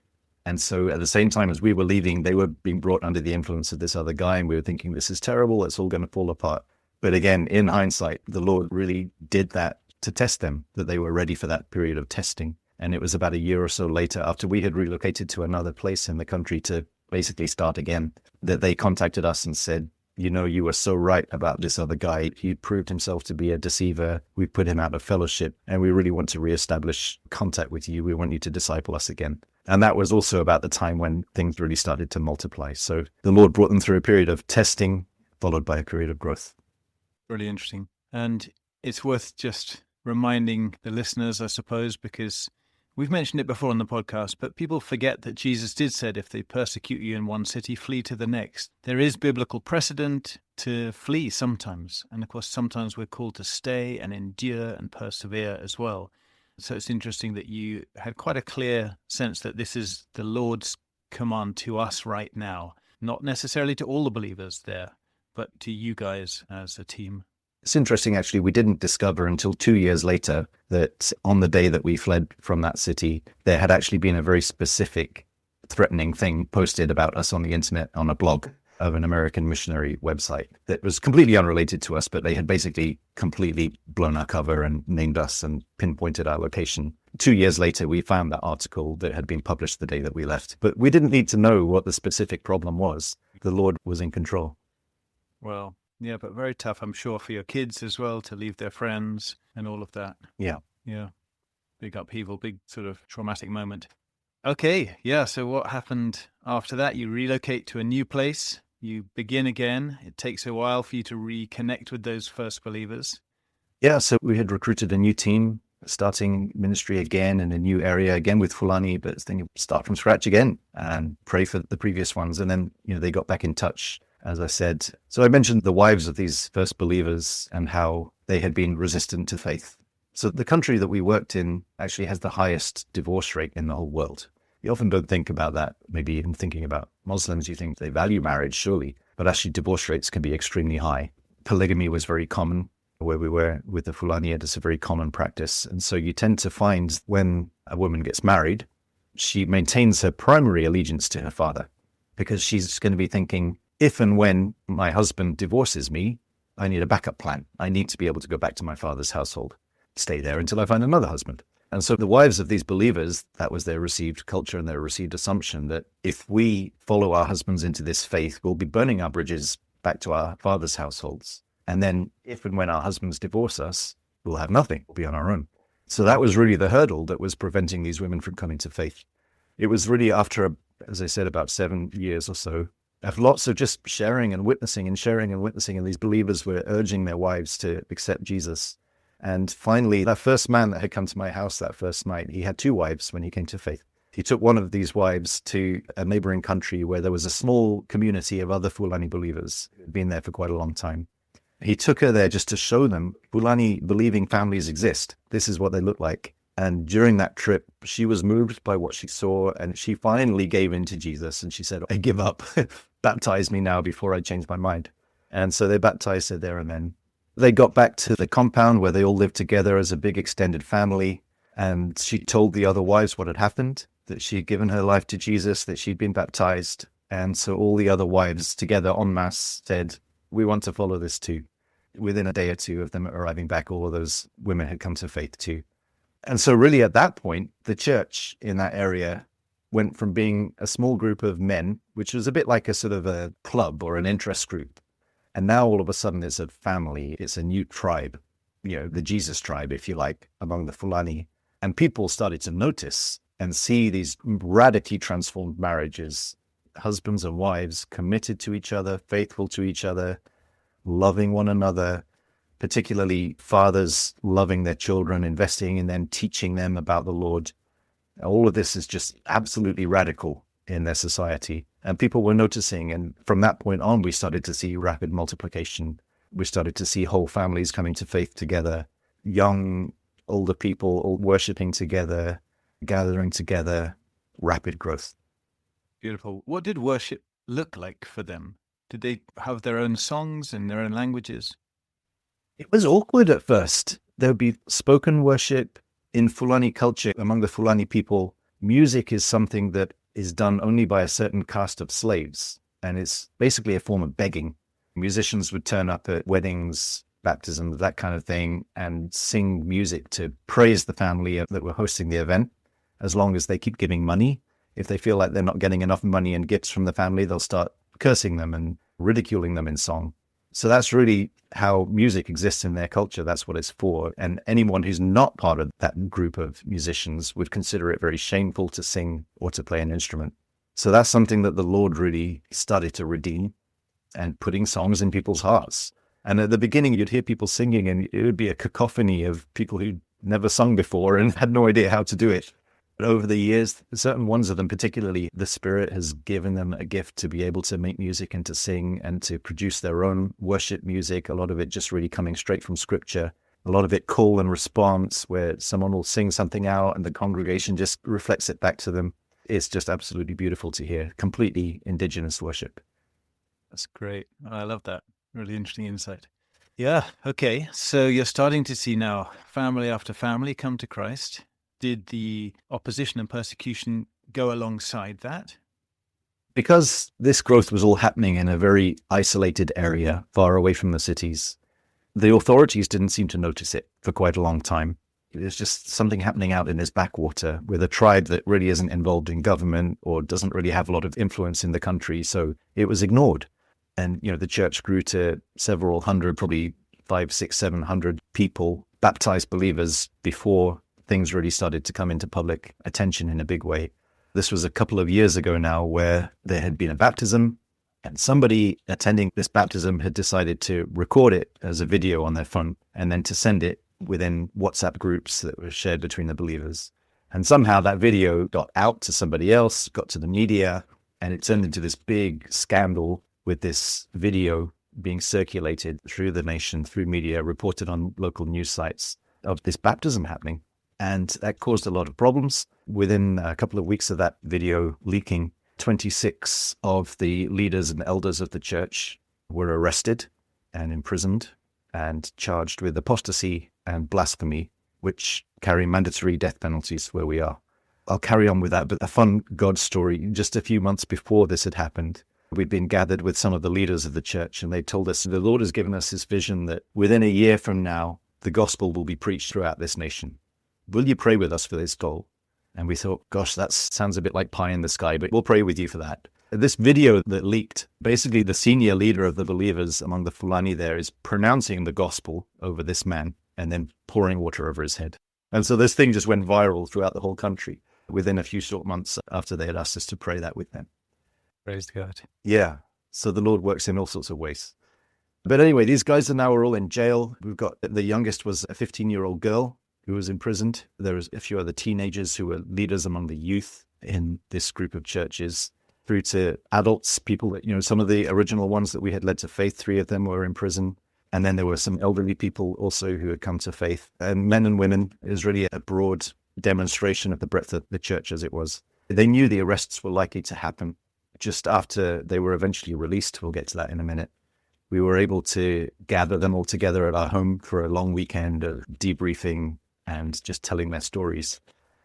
And so at the same time as we were leaving, they were being brought under the influence of this other guy. And we were thinking, this is terrible. It's all going to fall apart. But again, in hindsight, the Lord really did that to test them, that they were ready for that period of testing. And it was about a year or so later, after we had relocated to another place in the country to basically start again, that they contacted us and said, you were so right about this other guy. He proved himself to be a deceiver. We put him out of fellowship and we really want to reestablish contact with you. We want you to disciple us again. And that was also about the time when things really started to multiply. So the Lord brought them through a period of testing, followed by a period of growth. Really interesting. And it's worth just reminding the listeners, I suppose, because we've mentioned it before on the podcast, but people forget that Jesus did said, if they persecute you in one city, flee to the next. There is biblical precedent to flee sometimes. And of course, sometimes we're called to stay and endure and persevere as well. So it's interesting that you had quite a clear sense that this is the Lord's command to us right now, not necessarily to all the believers there, but to you guys as a team. It's interesting, actually, we didn't discover until 2 years later that on the day that we fled from that city, there had actually been a very specific threatening thing posted about us on the internet on a blog of an American missionary website that was completely unrelated to us, but they had basically completely blown our cover and named us and pinpointed our location. 2 years later, we found that article that had been published the day that we left. But we didn't need to know what the specific problem was. The Lord was in control. Well, yeah, but very tough, I'm sure, for your kids as well to leave their friends and all of that. Yeah. Yeah. Big upheaval, big sort of traumatic moment. Okay. Yeah. So what happened after that? You relocate to a new place. You begin again. It takes a while for you to reconnect with those first believers. Yeah. So we had recruited a new team, starting ministry again in a new area, again with Fulani, but then you start from scratch again and pray for the previous ones. And then, they got back in touch, as I said. So I mentioned the wives of these first believers and how they had been resistant to faith. So the country that we worked in actually has the highest divorce rate in the whole world. You often don't think about that. Maybe even thinking about Muslims, you think they value marriage, surely. But actually divorce rates can be extremely high. Polygamy was very common where we were with the Fulani. It's a very common practice. And so you tend to find when a woman gets married, she maintains her primary allegiance to her father because she's going to be thinking, if and when my husband divorces me, I need a backup plan. I need to be able to go back to my father's household, stay there until I find another husband. And so the wives of these believers, that was their received culture and their received assumption that if we follow our husbands into this faith, we'll be burning our bridges back to our father's households. And then if and when our husbands divorce us, we'll have nothing. We'll be on our own. So that was really the hurdle that was preventing these women from coming to faith. It was really after, as I said, about 7 years or so, of lots of just sharing and witnessing, and these believers were urging their wives to accept Jesus. And finally, that first man that had come to my house that first night, he had 2 wives when he came to faith. He took one of these wives to a neighboring country where there was a small community of other Fulani believers who had been there for quite a long time. He took her there just to show them Fulani believing families exist. This is what they look like. And during that trip, she was moved by what she saw, and she finally gave in to Jesus. And she said, I give up. Baptize me now before I change my mind. And so they baptized her there and then. They got back to the compound where they all lived together as a big extended family. And she told the other wives what had happened, that she had given her life to Jesus, that she'd been baptized. And so all the other wives together en masse said, we want to follow this too. Within a day or two of them arriving back, all of those women had come to faith too. And so really at that point, the church in that area went from being a small group of men, which was a bit like a sort of a club or an interest group. And now all of a sudden it's a family, it's a new tribe, the Jesus tribe, if you like, among the Fulani. And people started to notice and see these radically transformed marriages, husbands and wives committed to each other, faithful to each other, loving one another, particularly fathers loving their children, investing in them, teaching them about the Lord. All of this is just absolutely radical in their society. And people were noticing. And from that point on, we started to see rapid multiplication. We started to see whole families coming to faith together, young, older people all worshiping together, gathering together, rapid growth. Beautiful. What did worship look like for them? Did they have their own songs and their own languages? It was awkward at first. There would be spoken worship. In Fulani culture, among the Fulani people, music is something that is done only by a certain caste of slaves. And it's basically a form of begging. Musicians would turn up at weddings, baptisms, that kind of thing, and sing music to praise the family that were hosting the event, as long as they keep giving money. If they feel like they're not getting enough money and gifts from the family, they'll start cursing them and ridiculing them in song. So that's really how music exists in their culture. That's what it's for. And anyone who's not part of that group of musicians would consider it very shameful to sing or to play an instrument. So that's something that the Lord really started to redeem, and putting songs in people's hearts. And at the beginning, you'd hear people singing, and it would be a cacophony of people who'd never sung before and had no idea how to do it. But over the years, certain ones of them, particularly, the Spirit has given them a gift to be able to make music and to sing and to produce their own worship music. A lot of it just really coming straight from Scripture. A lot of it call and response, where someone will sing something out and the congregation just reflects it back to them. It's just absolutely beautiful to hear. Completely indigenous worship. That's great. I love that. Really interesting insight. Yeah. Okay. So you're starting to see now family after family come to Christ. Did the opposition and persecution go alongside that? Because this growth was all happening in a very isolated area, far away from the cities, the authorities didn't seem to notice it for quite a long time. There's just something happening out in this backwater with a tribe that really isn't involved in government or doesn't really have a lot of influence in the country. So it was ignored. And, the church grew to several hundred, probably 500, 600, 700 people, baptized believers, before things really started to come into public attention in a big way. This was a couple of years ago now, where there had been a baptism, and somebody attending this baptism had decided to record it as a video on their phone and then to send it within WhatsApp groups that were shared between the believers. And somehow that video got out to somebody else, got to the media, and it turned into this big scandal with this video being circulated through the nation, through media, reported on local news sites of this baptism happening. And that caused a lot of problems. Within a couple of weeks of that video leaking, 26 of the leaders and elders of the church were arrested and imprisoned and charged with apostasy and blasphemy, which carry mandatory death penalties where we are. I'll carry on with that, but a fun God story. Just a few months before this had happened, we'd been gathered with some of the leaders of the church, and they told us the Lord has given us this vision that within a year from now, the gospel will be preached throughout this nation. Will you pray with us for this goal? And we thought, gosh, that sounds a bit like pie in the sky, but we'll pray with you for that. This video that leaked, basically the senior leader of the believers among the Fulani there is pronouncing the gospel over this man and then pouring water over his head. And so this thing just went viral throughout the whole country within a few short months after they had asked us to pray that with them. Praise God. Yeah. So the Lord works in all sorts of ways. But anyway, these guys are now all in jail. We've got the youngest was a 15-year-old girl who was imprisoned. There was a few other teenagers who were leaders among the youth in this group of churches, through to adults, people that, some of the original ones that we had led to faith, 3 of them were in prison. And then there were some elderly people also who had come to faith. And men and women. It was really a broad demonstration of the breadth of the church as it was. They knew the arrests were likely to happen just after they were eventually released. We'll get to that in a minute. We were able to gather them all together at our home for a long weekend of debriefing and just telling their stories.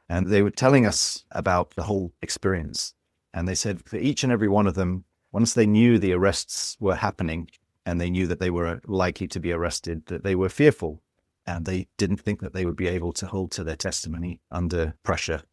And they were telling us about the whole experience. And they said for each and every one of them, once they knew the arrests were happening and they knew that they were likely to be arrested, that they were fearful and they didn't think that they would be able to hold to their testimony under pressure.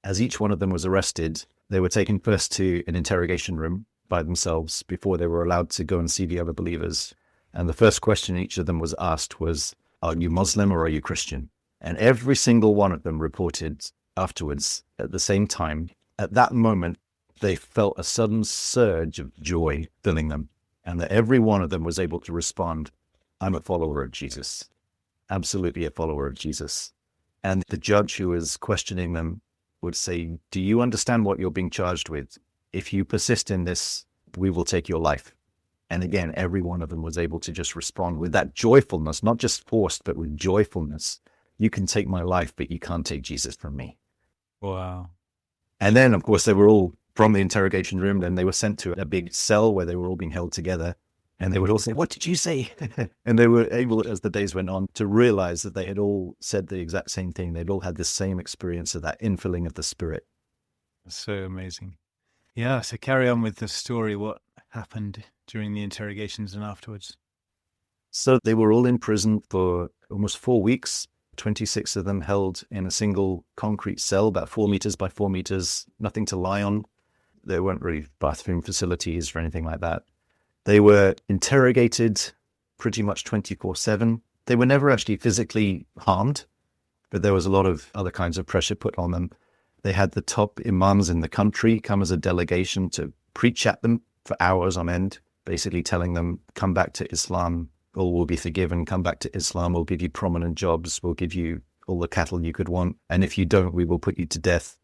As each one of them was arrested, they were taken first to an interrogation room by themselves before they were allowed to go and see the other believers. And the first question each of them was asked was, are you Muslim or are you Christian? And every single one of them reported afterwards at the same time, at that moment, they felt a sudden surge of joy filling them. And that every one of them was able to respond, I'm a follower of Jesus. Absolutely a follower of Jesus. And the judge who was questioning them would say, do you understand what you're being charged with? If you persist in this, we will take your life. And again, every one of them was able to just respond with that joyfulness, not just forced, but with joyfulness. You can take my life, but you can't take Jesus from me. Wow. And then, of course, they were all from the interrogation room, then they were sent to a big cell where they were all being held together. And they would all say, what did you say? And they were able, as the days went on, to realize that they had all said the exact same thing. They'd all had the same experience of that infilling of the Spirit. So amazing. Yeah, so carry on with the story. What happened during the interrogations and afterwards? So they were all in prison for almost 4 weeks, 26 of them held in a single concrete cell, about 4 meters by 4 meters, nothing to lie on. There weren't really bathroom facilities or anything like that. They were interrogated pretty much 24/7. They were never actually physically harmed, but there was a lot of other kinds of pressure put on them. They had the top imams in the country come as a delegation to preach at them for hours on end, basically telling them, come back to Islam, all will be forgiven, come back to Islam, we'll give you prominent jobs, we'll give you all the cattle you could want, and if you don't, we will put you to death.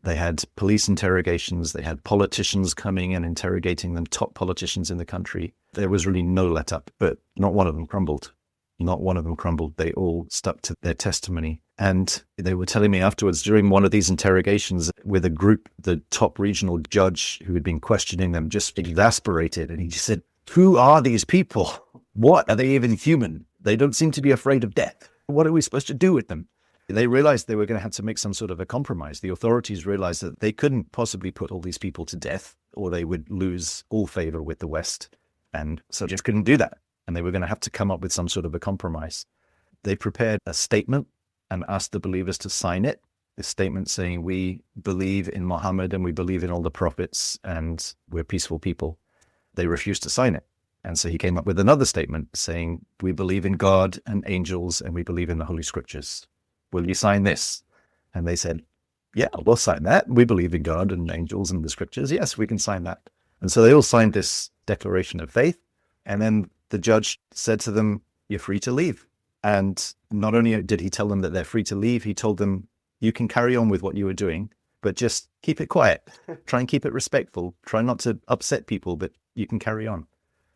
They had police interrogations, they had politicians coming and interrogating them, top politicians in the country. There was really no let up, but not one of them crumbled. Not one of them crumbled. They all stuck to their testimony. And they were telling me afterwards, during one of these interrogations with a group, the top regional judge who had been questioning them just exasperated. And he just said, who are these people? What? Are they even human? They don't seem to be afraid of death. What are we supposed to do with them? They realized they were going to have to make some sort of a compromise. The authorities realized that they couldn't possibly put all these people to death or they would lose all favor with the West. And so just couldn't do that. And they were going to have to come up with some sort of a compromise. They prepared a statement and asked the believers to sign it. This statement saying, we believe in Muhammad and we believe in all the prophets and we're peaceful people. They refused to sign it. And so he came up with another statement saying, we believe in God and angels and we believe in the Holy Scriptures. Will you sign this? And they said, yeah, we'll sign that. We believe in God and angels and the Scriptures. Yes, we can sign that. And so they all signed this declaration of faith. And then the judge said to them, you're free to leave. And not only did he tell them that they're free to leave, he told them, you can carry on with what you were doing, but just keep it quiet. Try and keep it respectful. Try not to upset people, but you can carry on,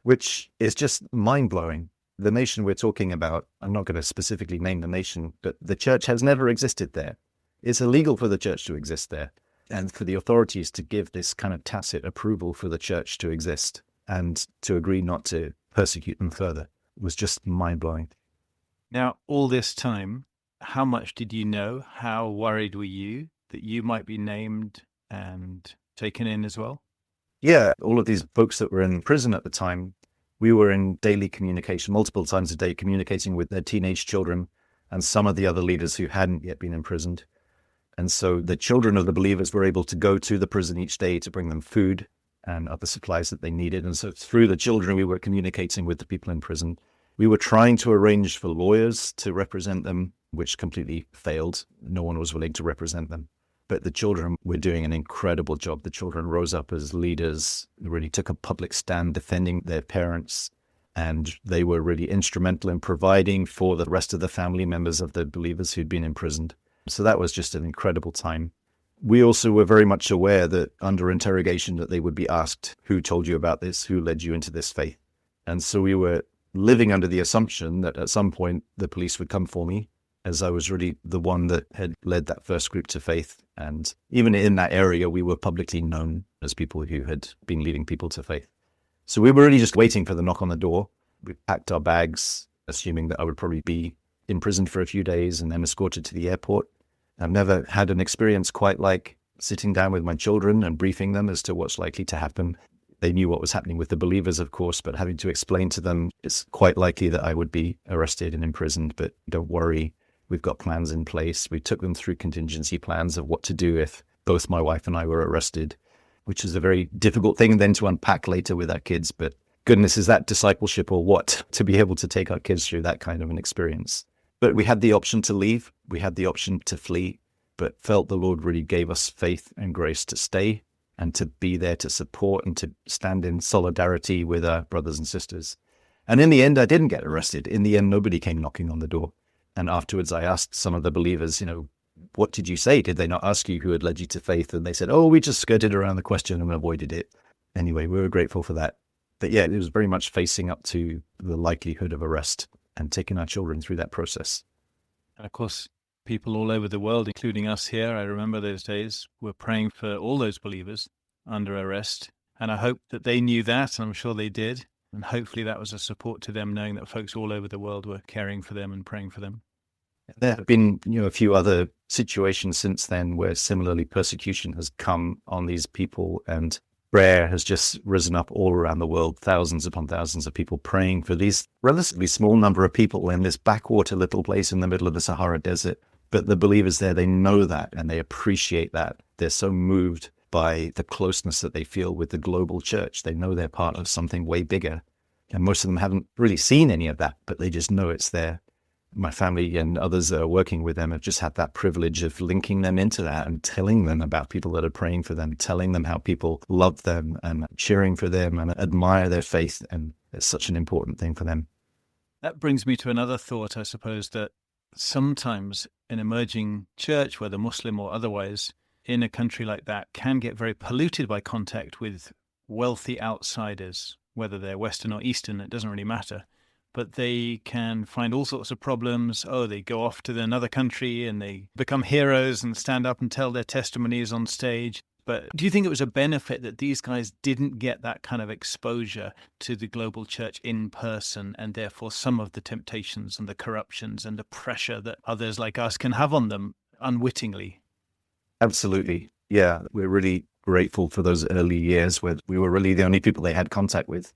which is just mind-blowing. The nation we're talking about, I'm not going to specifically name the nation, but the church has never existed there. It's illegal for the church to exist there. And for the authorities to give this kind of tacit approval for the church to exist and to agree not to persecute them further was just mind-blowing. Now, all this time, how much did you know? How worried were you that you might be named and taken in as well? Yeah, all of these folks that were in prison at the time, we were in daily communication, multiple times a day, communicating with their teenage children and some of the other leaders who hadn't yet been imprisoned. And so the children of the believers were able to go to the prison each day to bring them food. and other supplies that they needed. And so through the children, we were communicating with the people in prison. We were trying to arrange for lawyers to represent them, which completely failed. No one was willing to represent them. But the children were doing an incredible job. The children rose up as leaders, really took a public stand defending their parents, and they were really instrumental in providing for the rest of the family members of the believers who'd been imprisoned. So that was just an incredible time. We also were very much aware that under interrogation that they would be asked, who told you about this? Who led you into this faith? And so we were living under the assumption that at some point the police would come for me, as I was really the one that had led that first group to faith. And even in that area, we were publicly known as people who had been leading people to faith. So we were really just waiting for the knock on the door. We packed our bags, assuming that I would probably be imprisoned for a few days and then escorted to the airport. I've never had an experience quite like sitting down with my children and briefing them as to what's likely to happen. They knew what was happening with the believers, of course, but having to explain to them it's quite likely that I would be arrested and imprisoned, but don't worry, we've got plans in place. We took them through contingency plans of what to do if both my wife and I were arrested, which is a very difficult thing then to unpack later with our kids. But goodness, is that discipleship or what, to be able to take our kids through that kind of an experience? But we had the option to leave. We had the option to flee, but felt the Lord really gave us faith and grace to stay and to be there to support and to stand in solidarity with our brothers and sisters. And in the end, I didn't get arrested. In the end, nobody came knocking on the door. And afterwards, I asked some of the believers, what did you say? Did they not ask you who had led you to faith? And they said, we just skirted around the question and avoided it. Anyway, we were grateful for that. But yeah, it was very much facing up to the likelihood of arrest and taking our children through that process. And of course, people all over the world, including us here, I remember those days, were praying for all those believers under arrest. And I hope that they knew that, and I'm sure they did. And hopefully that was a support to them, knowing that folks all over the world were caring for them and praying for them. There have been, a few other situations since then where similarly persecution has come on these people, and prayer has just risen up all around the world, thousands upon thousands of people praying for these relatively small number of people in this backwater little place in the middle of the Sahara Desert. But the believers there, they know that and they appreciate that. They're so moved by the closeness that they feel with the global church. They know they're part of something way bigger. And most of them haven't really seen any of that, but they just know it's there. My family and others that are working with them have just had that privilege of linking them into that and telling them about people that are praying for them, telling them how people love them and cheering for them and admire their faith. And it's such an important thing for them. That brings me to another thought, I suppose, that sometimes an emerging church, whether Muslim or otherwise, in a country like that can get very polluted by contact with wealthy outsiders, whether they're Western or Eastern, it doesn't really matter. But they can find all sorts of problems. They go off to another country and they become heroes and stand up and tell their testimonies on stage. But do you think it was a benefit that these guys didn't get that kind of exposure to the global church in person, and therefore some of the temptations and the corruptions and the pressure that others like us can have on them unwittingly? Absolutely. Yeah, we're really grateful for those early years where we were really the only people they had contact with.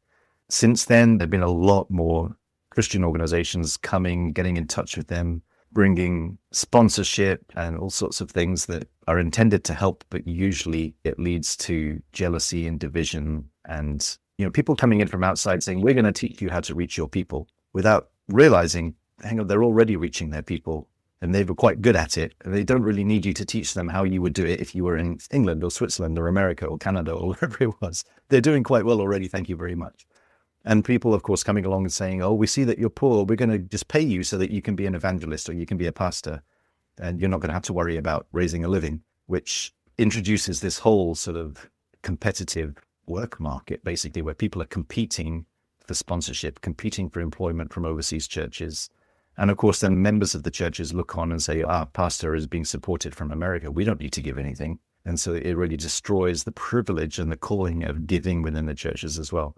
Since then, there have been a lot more Christian organizations coming, getting in touch with them, bringing sponsorship and all sorts of things that are intended to help, but usually it leads to jealousy and division and, people coming in from outside saying, we're going to teach you how to reach your people, without realizing, hang on, they're already reaching their people and they were quite good at it. And they don't really need you to teach them how you would do it if you were in England or Switzerland or America or Canada or wherever it was. They're doing quite well already. Thank you very much. And people, of course, coming along and saying, we see that you're poor. We're going to just pay you so that you can be an evangelist or you can be a pastor. And you're not going to have to worry about raising a living, which introduces this whole sort of competitive work market, basically, where people are competing for sponsorship, competing for employment from overseas churches. And of course, then members of the churches look on and say, our pastor is being supported from America. We don't need to give anything. And so it really destroys the privilege and the calling of giving within the churches as well.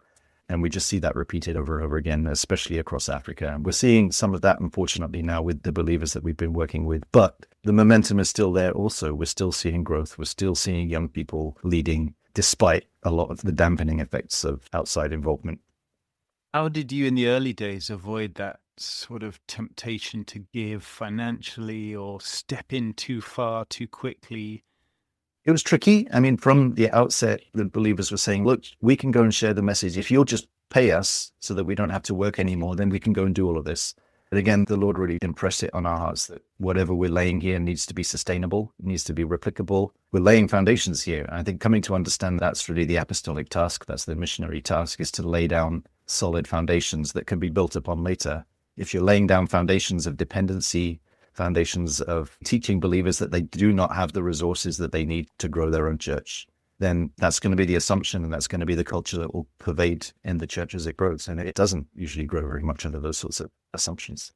And we just see that repeated over and over again, especially across Africa. And we're seeing some of that, unfortunately, now with the believers that we've been working with. But the momentum is still there also. We're still seeing growth. We're still seeing young people leading, despite a lot of the dampening effects of outside involvement. How did you in the early days avoid that sort of temptation to give financially or step in too far too quickly? It was tricky. I mean, from the outset, the believers were saying, look, we can go and share the message. If you'll just pay us so that we don't have to work anymore, then we can go and do all of this. But again, the Lord really impressed it on our hearts that whatever we're laying here needs to be sustainable, needs to be replicable. We're laying foundations here. I think coming to understand that's really the apostolic task. That's the missionary task, is to lay down solid foundations that can be built upon later. If you're laying down foundations of dependency, foundations of teaching believers that they do not have the resources that they need to grow their own church, then that's going to be the assumption, and that's going to be the culture that will pervade in the church as it grows. And it doesn't usually grow very much under those sorts of assumptions.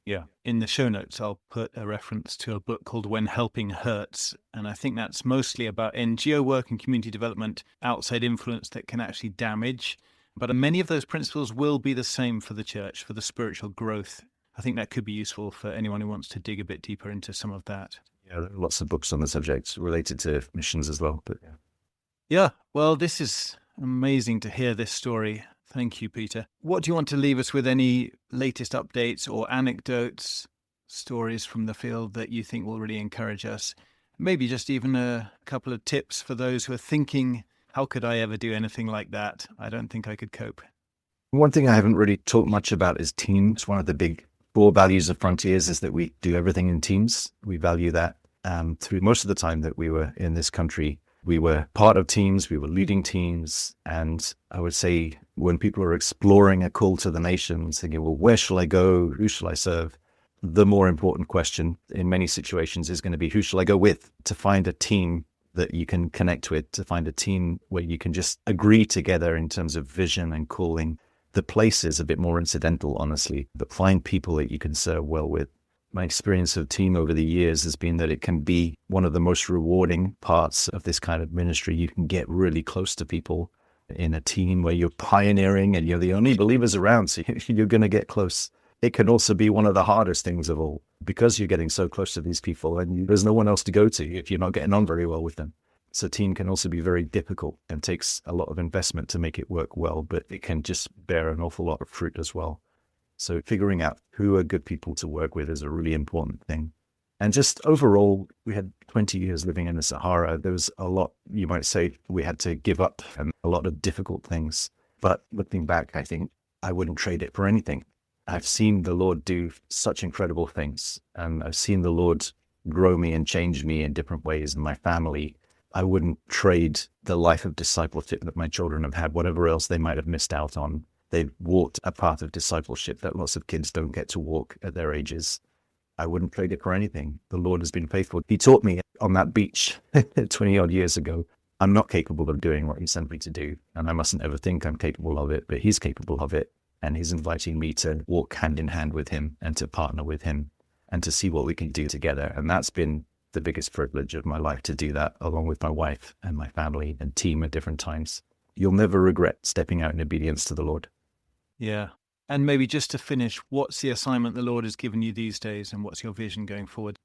Yeah. In the show notes, I'll put a reference to a book called When Helping Hurts. And I think that's mostly about NGO work and community development, outside influence that can actually damage. But many of those principles will be the same for the church, for the spiritual growth. I think that could be useful for anyone who wants to dig a bit deeper into some of that. Yeah, there are lots of books on the subject related to missions as well. But yeah, well, this is amazing to hear this story. Thank you, Peter. What do you want to leave us with? Any latest updates or anecdotes, stories from the field that you think will really encourage us? Maybe just even a couple of tips for those who are thinking, how could I ever do anything like that? I don't think I could cope. One thing I haven't really talked much about is teams. One of the big core values of Frontiers is that we do everything in teams. We value that. Through most of the time that we were in this country, we were part of teams, we were leading teams. And I would say when people are exploring a call to the nations, thinking, well, where shall I go? Who shall I serve? The more important question in many situations is going to be, who shall I go with? To find a team that you can connect with, to find a team where you can just agree together in terms of vision and calling. The place is a bit more incidental, honestly, but find people that you can serve well with. My experience of team over the years has been that it can be one of the most rewarding parts of this kind of ministry. You can get really close to people in a team where you're pioneering and you're the only believers around, so you're going to get close. It can also be one of the hardest things of all, because you're getting so close to these people and there's no one else to go to if you're not getting on very well with them. So team can also be very difficult and takes a lot of investment to make it work well, but it can just bear an awful lot of fruit as well. So figuring out who are good people to work with is a really important thing. And just overall, we had 20 years living in the Sahara. There was a lot, you might say, we had to give up and a lot of difficult things. But looking back, I think I wouldn't trade it for anything. I've seen the Lord do such incredible things. And I've seen the Lord grow me and change me in different ways in my family. I wouldn't trade the life of discipleship that my children have had, whatever else they might have missed out on. They've walked a path of discipleship that lots of kids don't get to walk at their ages. I wouldn't trade it for anything. The Lord has been faithful. He taught me on that beach 20 odd years ago, I'm not capable of doing what he sent me to do. And I mustn't ever think I'm capable of it, but he's capable of it. And he's inviting me to walk hand in hand with him and to partner with him and to see what we can do together. And that's been the biggest privilege of my life, to do that along with my wife and my family and team at different times. You'll never regret stepping out in obedience to the Lord. Yeah. And maybe just to finish, what's the assignment the Lord has given you these days and what's your vision going forward?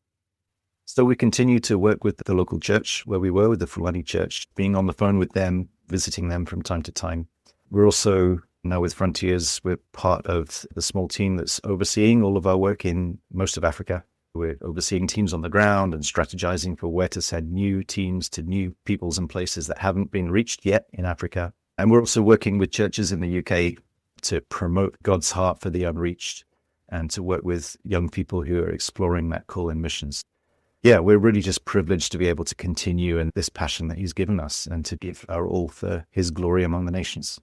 So we continue to work with the local church where we were, with the Fulani church, being on the phone with them, visiting them from time to time. We're also now with Frontiers, we're part of the small team that's overseeing all of our work in most of Africa. We're overseeing teams on the ground and strategizing for where to send new teams to new peoples and places that haven't been reached yet in Africa. And we're also working with churches in the UK to promote God's heart for the unreached and to work with young people who are exploring that call in missions. Yeah, we're really just privileged to be able to continue in this passion that he's given us and to give our all for his glory among the nations.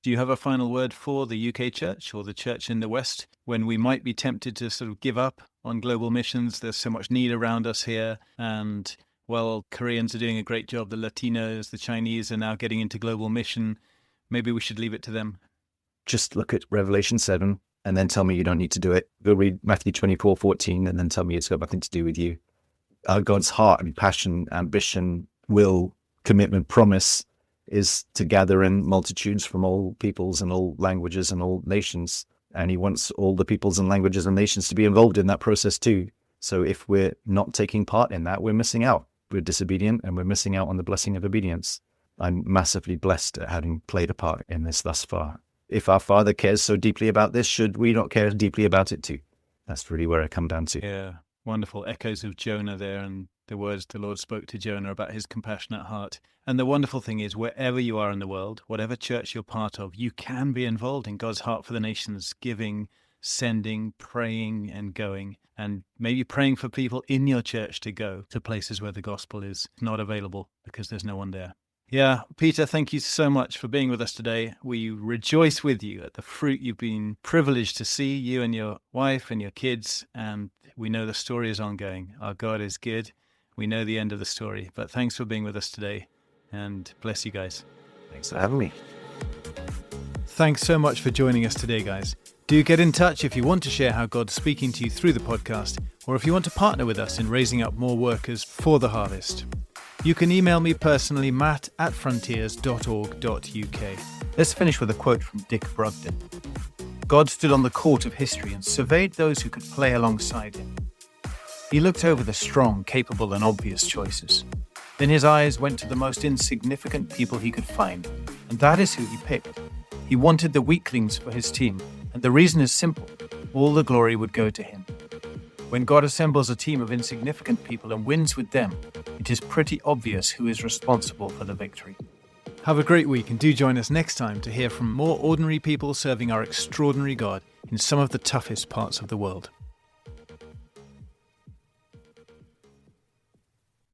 Do you have a final word for the UK church or the church in the West when we might be tempted to sort of give up on global missions? There's so much need around us here. And, well, Koreans are doing a great job. The Latinos, the Chinese are now getting into global mission. Maybe we should leave it to them. Just look at Revelation 7 and then tell me you don't need to do it. Go read Matthew 24:14 and then tell me it's got nothing to do with you. Our God's heart and passion, ambition, will, commitment, promise is to gather in multitudes from all peoples and all languages and all nations. And he wants all the peoples and languages and nations to be involved in that process too. So if we're not taking part in that, we're missing out. We're disobedient and we're missing out on the blessing of obedience. I'm massively blessed at having played a part in this thus far. If our Father cares so deeply about this, should we not care deeply about it too? That's really where I come down to. Yeah, wonderful echoes of Jonah there and the words the Lord spoke to Jonah about his compassionate heart. And the wonderful thing is, wherever you are in the world, whatever church you're part of, you can be involved in God's heart for the nations, giving, sending, praying, and going. And maybe praying for people in your church to go to places where the gospel is not available because there's no one there. Yeah, Peter, thank you so much for being with us today. We rejoice with you at the fruit you've been privileged to see, you and your wife and your kids, and we know the story is ongoing. Our God is good. We know the end of the story, but thanks for being with us today, and bless you guys. Thanks for having me. Thanks so much for joining us today, guys. Do get in touch if you want to share how God's speaking to you through the podcast, or if you want to partner with us in raising up more workers for the harvest. You can email me personally, matt@frontiers.org.uk. Let's finish with a quote from Dick Brogden. God stood on the court of history and surveyed those who could play alongside him. He looked over the strong, capable, and obvious choices. Then his eyes went to the most insignificant people he could find, and that is who he picked. He wanted the weaklings for his team, and the reason is simple: all the glory would go to him. When God assembles a team of insignificant people and wins with them, it is pretty obvious who is responsible for the victory. Have a great week, and do join us next time to hear from more ordinary people serving our extraordinary God in some of the toughest parts of the world.